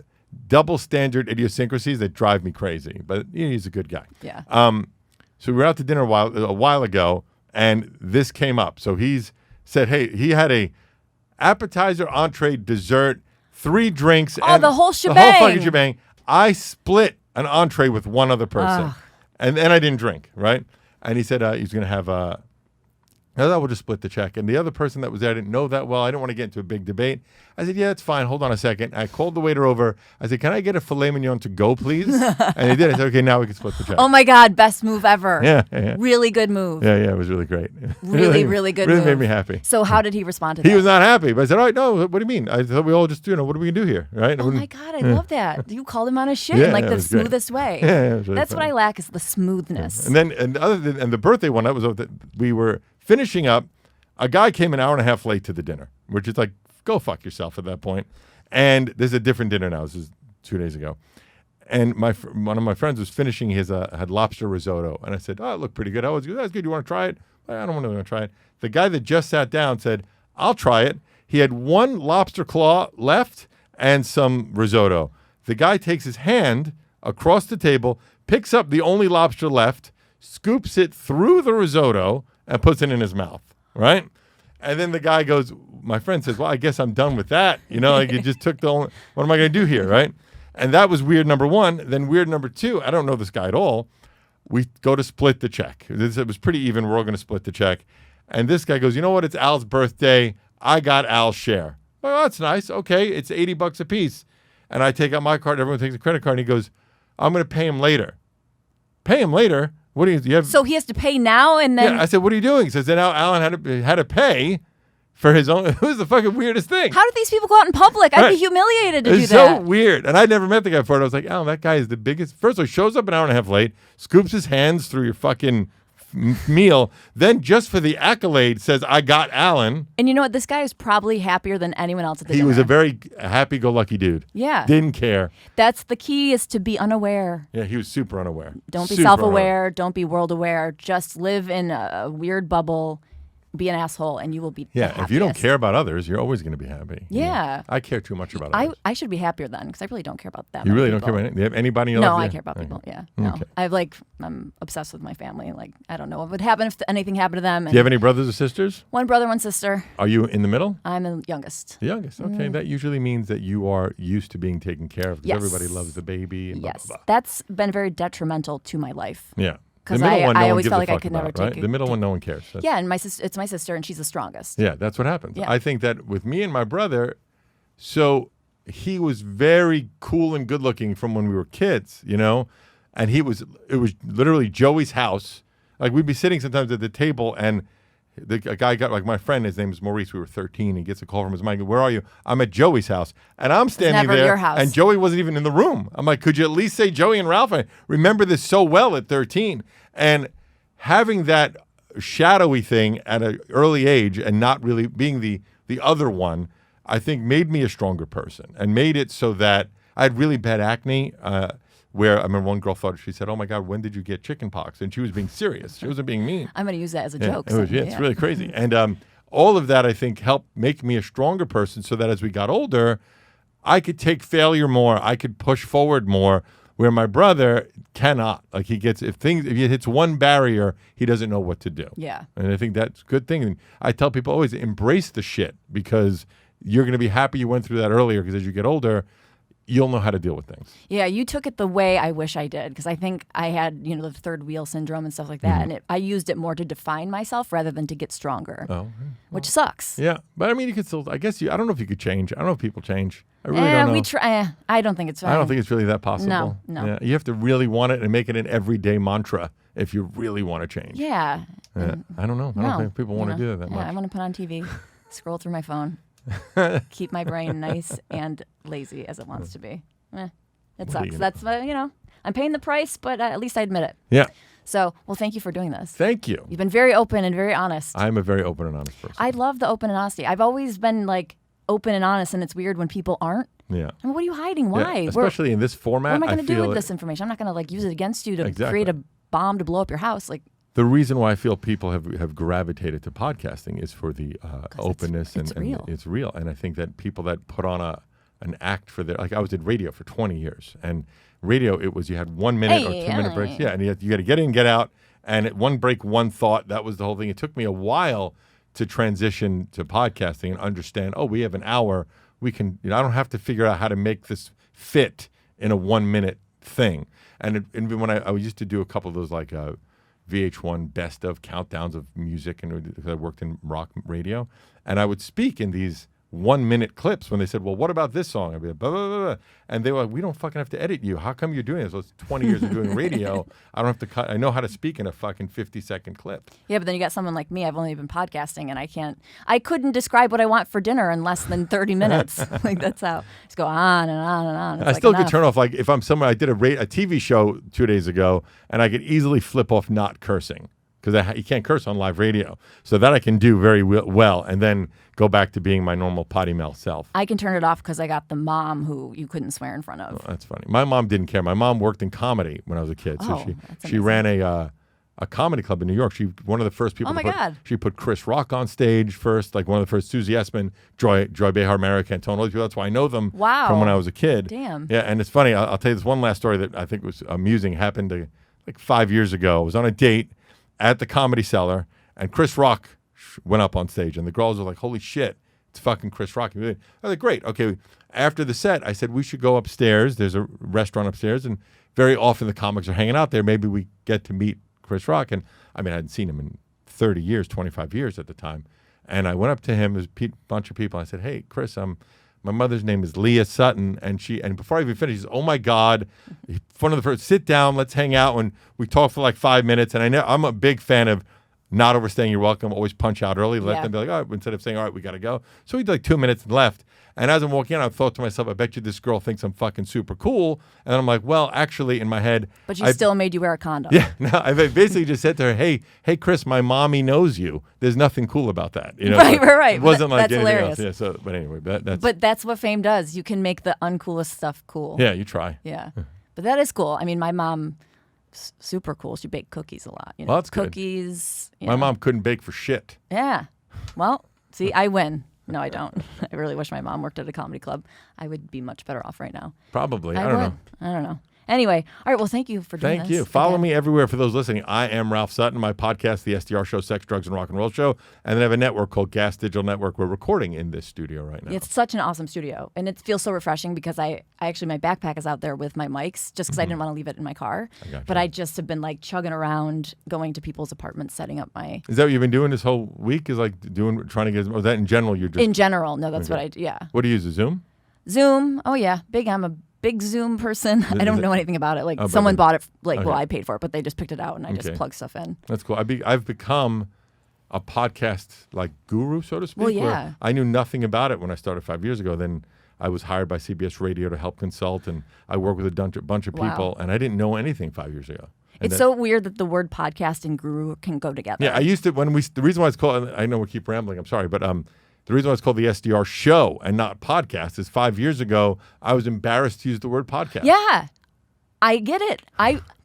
Speaker 2: double standard idiosyncrasies that drive me crazy. But he's a good guy.
Speaker 1: Yeah.
Speaker 2: So we were out to dinner a while ago, and this came up. So he's said, hey, he had a appetizer, entree, dessert, 3 drinks, and
Speaker 1: the whole
Speaker 2: The whole
Speaker 1: shebang.
Speaker 2: fucking shebang. I split an entree with one other person, and I didn't drink, right? And he said he's going to have no, we'll just split the check. And the other person that was there, I didn't know that well. I didn't want to get into a big debate. I said, yeah, it's fine. Hold on a second. I called the waiter over. I said, can I get a filet mignon to go, please? And he did. I said, okay, now we can split the check.
Speaker 1: Oh my God, best move ever.
Speaker 2: Yeah.
Speaker 1: Really good move.
Speaker 2: Yeah, it was really great.
Speaker 1: Really good
Speaker 2: Really
Speaker 1: move.
Speaker 2: made me happy.
Speaker 1: So how did he respond to that?
Speaker 2: He was not happy, but I said, all right, no, what do you mean? I thought we all just, what are we going to do here, right?
Speaker 1: Oh my God, I love that. You called him on his shit
Speaker 2: Yeah,
Speaker 1: in like
Speaker 2: it
Speaker 1: the
Speaker 2: was great.
Speaker 1: smoothest way.
Speaker 2: Yeah, it was really
Speaker 1: That's
Speaker 2: funny.
Speaker 1: what I lack is the smoothness.
Speaker 2: And then, and the birthday one, that was we were finishing up. A guy came an hour and a half late to the dinner, which is like, go fuck yourself at that point. And there's a different dinner now. This is 2 days ago. And one of my friends was finishing his, had lobster risotto. And I said, oh, it looked pretty good. That was good. You want to try it? I don't want to try it. The guy that just sat down said, I'll try it. He had 1 lobster claw left and some risotto. The guy takes his hand across the table, picks up the only lobster left, scoops it through the risotto, and puts it in his mouth, right? And then the guy goes, my friend says, well, I guess I'm done with that. You know, like you just took the only, what am I going to do here, right? And that was weird number one. Then weird number two, I don't know this guy at all. We go to split the check. It was pretty even. We're all going to split the check. And this guy goes, you know what? It's Al's birthday. I got Al's share. Well, that's nice. Okay, it's $80 a piece. And I take out my card. Everyone takes a credit card. And he goes, I'm going to pay him later. Pay him later? What do you have?
Speaker 1: So he has to pay now and then?
Speaker 2: Yeah, I said, what are you doing? He says, then now Alan had to pay for his own. It was the fucking weirdest thing.
Speaker 1: How do these people go out in public? I'd be humiliated to do that.
Speaker 2: It's so weird. And I'd never met the guy before. And I was like, Alan, that guy is the biggest. First of all, he shows up an hour and a half late, scoops his hands through your fucking meal, then just for the accolade says, I got Alan.
Speaker 1: And you know what? This guy is probably happier than anyone else at the
Speaker 2: He
Speaker 1: dinner.
Speaker 2: was a very happy-go-lucky dude.
Speaker 1: Yeah.
Speaker 2: Didn't care.
Speaker 1: That's the key, is to be unaware.
Speaker 2: Yeah, he was super unaware.
Speaker 1: Don't be
Speaker 2: Super
Speaker 1: self-aware.
Speaker 2: unaware.
Speaker 1: Don't be world-aware. Just live in a weird bubble. Be an asshole, and you will be the
Speaker 2: Yeah, if you don't
Speaker 1: happiest.
Speaker 2: care about others, you're always going to be happy.
Speaker 1: Yeah.
Speaker 2: I care too much about others.
Speaker 1: I should be happier then, because I really don't care about that.
Speaker 2: You
Speaker 1: many
Speaker 2: really don't
Speaker 1: people.
Speaker 2: care about it? Do you have anybody in your
Speaker 1: No,
Speaker 2: life?
Speaker 1: I
Speaker 2: Yeah.
Speaker 1: care about
Speaker 2: Okay.
Speaker 1: people. Yeah, no.
Speaker 2: Okay.
Speaker 1: I'm obsessed with my family. Like, I don't know what would happen if anything happened to them.
Speaker 2: Do you have any brothers or sisters?
Speaker 1: One brother, one sister.
Speaker 2: Are you in the middle?
Speaker 1: I'm the youngest.
Speaker 2: The youngest. Okay, that usually means that you are used to being taken care of because
Speaker 1: Yes.
Speaker 2: everybody loves the baby. And
Speaker 1: Yes,
Speaker 2: blah, blah, blah.
Speaker 1: that's been very detrimental to my life.
Speaker 2: Yeah.
Speaker 1: 'Cause
Speaker 2: The middle one, no
Speaker 1: I
Speaker 2: one
Speaker 1: always
Speaker 2: gives
Speaker 1: felt
Speaker 2: a
Speaker 1: like I
Speaker 2: fuck
Speaker 1: could
Speaker 2: about,
Speaker 1: never
Speaker 2: right?
Speaker 1: take
Speaker 2: The middle one, no one cares. That's-
Speaker 1: Yeah, and it's my sister, and she's the strongest.
Speaker 2: Yeah, that's what happens.
Speaker 1: Yeah.
Speaker 2: I think that with me and my brother, so he was very cool and good looking from when we were kids, you know, and it was literally Joey's house. Like we'd be sitting sometimes at the table and a guy got, like my friend, his name is Maurice, we were 13, and gets a call from his mom, where are you? I'm at Joey's house. And I'm standing
Speaker 1: never
Speaker 2: there,
Speaker 1: your house.
Speaker 2: and Joey wasn't even in the room. I'm like, could you at least say Joey and Ralph? I remember this so well at 13. And having that shadowy thing at an early age and not really being the other one, I think made me a stronger person and made it so that I had really bad acne, where I remember one girl thought, she said, oh my God, when did you get chicken pox? And she was being serious. She wasn't being mean.
Speaker 1: I'm going to use that as a
Speaker 2: Yeah,
Speaker 1: joke.
Speaker 2: it's really crazy. And all of that, I think, helped make me a stronger person so that as we got older, I could take failure more. I could push forward more, where my brother cannot. Like if he hits one barrier, he doesn't know what to do.
Speaker 1: Yeah.
Speaker 2: And I think that's a good thing. And I tell people always embrace the shit, because you're going to be happy you went through that earlier, because as you get older, you'll know how to deal with things.
Speaker 1: Yeah, you took it the way I wish I did, because I think I had, the third wheel syndrome and stuff like that, and I used it more to define myself rather than to get stronger, which sucks.
Speaker 2: Yeah, but I mean, you could still. I guess I don't know if you could change. I don't know if people change. I really don't know.
Speaker 1: We try. I don't think it's.
Speaker 2: I don't think it's really that possible.
Speaker 1: No.
Speaker 2: Yeah, you have to really want it and make it an everyday mantra if you really want to change.
Speaker 1: Yeah.
Speaker 2: I don't know. I don't think people want to do that
Speaker 1: Yeah,
Speaker 2: much.
Speaker 1: I want to put on TV, scroll through my phone, keep my brain nice and lazy as it wants to be. It sucks. That's I'm paying the price, but at least I admit it.
Speaker 2: Yeah.
Speaker 1: So, well, thank you for doing this.
Speaker 2: Thank you.
Speaker 1: You've been very open and very honest.
Speaker 2: I'm a very open and honest person.
Speaker 1: I love the open and honesty. I've always been like open and honest, and it's weird when people aren't.
Speaker 2: Yeah.
Speaker 1: I mean, what are you hiding? Why?
Speaker 2: Yeah, especially in this format.
Speaker 1: What am I going to do
Speaker 2: feel
Speaker 1: with this information? I'm not going to like use it against you to
Speaker 2: Exactly.
Speaker 1: create a bomb to blow up your house. Like,
Speaker 2: the reason why I feel people have gravitated to podcasting is for the openness
Speaker 1: it's
Speaker 2: and
Speaker 1: real.
Speaker 2: It's real. And I think that people that put on an act for their, like I was at radio for 20 years, and radio, it was, you had 1 minute or 2 minute breaks. Yeah. And you got to get in, get out. And at one break, one thought, that was the whole thing. It took me a while to transition to podcasting and understand, we have an hour. We can, I don't have to figure out how to make this fit in a 1 minute thing. And when I used to do a couple of those like VH1 best of countdowns of music, and because I worked in rock radio, and I would speak in these 1 minute clips when they said, well, what about this song? I'd be like, blah, blah, blah, blah. And they were like, we don't fucking have to edit you. How come you're doing this? Well, it's 20 years of doing radio. I don't have to cut. I know how to speak in a fucking 50-second clip.
Speaker 1: yeah, but then you got someone like me. I've only been podcasting, and I couldn't describe what I want for dinner in less than 30 minutes. Like, that's how just go on and on and on. It's
Speaker 2: I
Speaker 1: like
Speaker 2: still
Speaker 1: enough.
Speaker 2: could turn off, like if I'm somewhere, I did a TV show 2 days ago, and I could easily flip off not cursing, because you can't curse on live radio. So that I can do very well, and then go back to being my normal potty mouth self.
Speaker 1: I can turn it off because I got the mom who you couldn't swear in front of.
Speaker 2: That's funny. My mom didn't care. My mom worked in comedy when I was a kid. So
Speaker 1: Oh, that's
Speaker 2: she ran a comedy club in New York. One of the first people.
Speaker 1: Oh my God.
Speaker 2: She put Chris Rock on stage first, like one of the first. Susie Essman, Joy Behar, Mary Cantone. All these people. That's why I know them.
Speaker 1: Wow.
Speaker 2: From when I was a kid.
Speaker 1: Damn.
Speaker 2: Yeah, and it's funny. I'll tell you this one last story that I think was amusing. Happened like 5 years ago. I was on a date at the Comedy Cellar, and Chris Rock went up on stage, and the girls were like, "Holy shit, it's fucking Chris Rock!" I was like, "Great, okay." After the set, I said we should go upstairs. There's a restaurant upstairs, and very often the comics are hanging out there. Maybe we get to meet Chris Rock. And I mean, I hadn't seen him in 30 years, 25 years at the time. And I went up to him, there's a bunch of people. I said, "Hey, Chris, my mother's name is Leah Sutton." And before I even finished, she says, "Oh my God, one of the first, sit down, let's hang out." And we talked for like 5 minutes. And I'm a big fan of not overstaying your welcome, always punch out early, let them be like, "All right," instead of saying, "All right, we got to go." So we did like 2 minutes left. And as I'm walking in, I thought to myself, I bet you this girl thinks I'm fucking super cool. And then I'm like, well, actually, in my head.
Speaker 1: But she still made you wear a condom.
Speaker 2: Yeah. No, I basically just said to her, hey, Chris, my mommy knows you. There's nothing cool about that. You know?
Speaker 1: Right.
Speaker 2: It wasn't like
Speaker 1: that's
Speaker 2: anything
Speaker 1: hilarious.
Speaker 2: else. Yeah, but anyway, that's.
Speaker 1: But that's what fame does. You can make the uncoolest stuff cool.
Speaker 2: Yeah, you try.
Speaker 1: Yeah. But that is cool. I mean, my mom, super cool. She baked cookies a lot. You know?
Speaker 2: Well, that's good.
Speaker 1: Cookies.
Speaker 2: My mom couldn't bake for shit.
Speaker 1: Yeah. Well, see, I win. No, I don't. I really wish my mom worked at a comedy club. I would be much better off right now.
Speaker 2: Probably. I don't know.
Speaker 1: I don't know. Anyway, all right. Well, thank you for doing this.
Speaker 2: Thank you. Follow me everywhere for those listening. I am Ralph Sutton. My podcast, the SDR Show, Sex, Drugs, and Rock and Roll Show. And then I have a network called Gas Digital Network. We're recording in this studio right now.
Speaker 1: It's such an awesome studio. And it feels so refreshing because I actually, my backpack is out there with my mics just because I didn't want to leave it in my car. But I just have been like chugging around, going to people's apartments, setting up my...
Speaker 2: Is that what you've been doing this whole week? Is like trying to get... Or that in general, you're just...
Speaker 1: In general. No, that's what I do. Yeah.
Speaker 2: What do you use, a Zoom?
Speaker 1: Zoom. Oh, yeah. I'm a big Zoom person. I don't know anything about it. Like someone bought it, well, I paid for it, but they just picked it out and I just plug stuff in.
Speaker 2: That's cool. I've become a podcast like guru, so to speak.
Speaker 1: Well, yeah.
Speaker 2: Where I knew nothing about it when I started 5 years ago. Then I was hired by CBS Radio to help consult, and I work with a bunch of people, and I didn't know anything 5 years ago.
Speaker 1: It's so weird that the word podcast and guru can go together.
Speaker 2: Yeah, I used to, the reason why it's called, I know we keep rambling, I'm sorry, but the reason why it's called the SDR Show and not podcast is 5 years ago, I was embarrassed to use the word podcast.
Speaker 1: Yeah, I get it.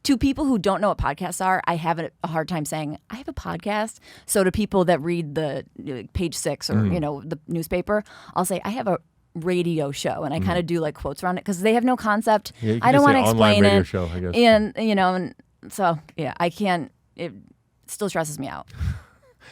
Speaker 1: To people who don't know what podcasts are, I have a hard time saying, I have a podcast. So to people that read the Page 6 or, the newspaper, I'll say, I have a radio show. And I kind of do like quotes around it because they have no concept.
Speaker 2: Yeah,
Speaker 1: I don't want to explain
Speaker 2: radio
Speaker 1: it.
Speaker 2: Show, I guess.
Speaker 1: And, so, yeah, I can't. It still stresses me out.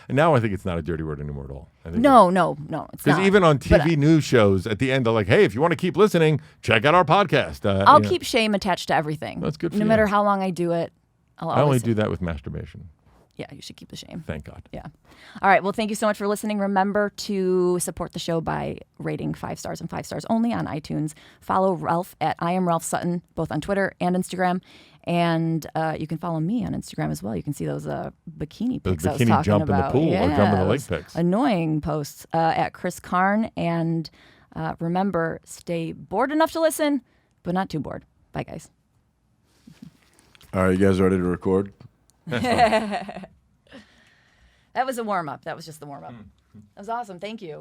Speaker 2: And now I think it's not a dirty word anymore at all.
Speaker 1: No, it's not.
Speaker 2: Because even on TV news shows, at the end, they're like, hey, if you want to keep listening, check out our podcast.
Speaker 1: I'll keep shame attached to everything.
Speaker 2: That's good for you.
Speaker 1: No matter how long I do it,
Speaker 2: I only do that with masturbation.
Speaker 1: Yeah, you should keep the shame.
Speaker 2: Thank God.
Speaker 1: Yeah. All right. Well, thank you so much for listening. Remember to support the show by rating 5 stars and 5 stars only on iTunes. Follow Ralph at I am Ralph Sutton, both on Twitter and Instagram. And you can follow me on Instagram as well. You can see those bikini pics I was talking
Speaker 2: jump
Speaker 1: about.
Speaker 2: in the pool or jump in the lake pics.
Speaker 1: Annoying posts at Chris Karn. And remember, stay bored enough to listen, but not too bored. Bye, guys.
Speaker 3: All right, you guys ready to record?
Speaker 1: That was a warm-up. That was just the warm-up. That was awesome. Thank you.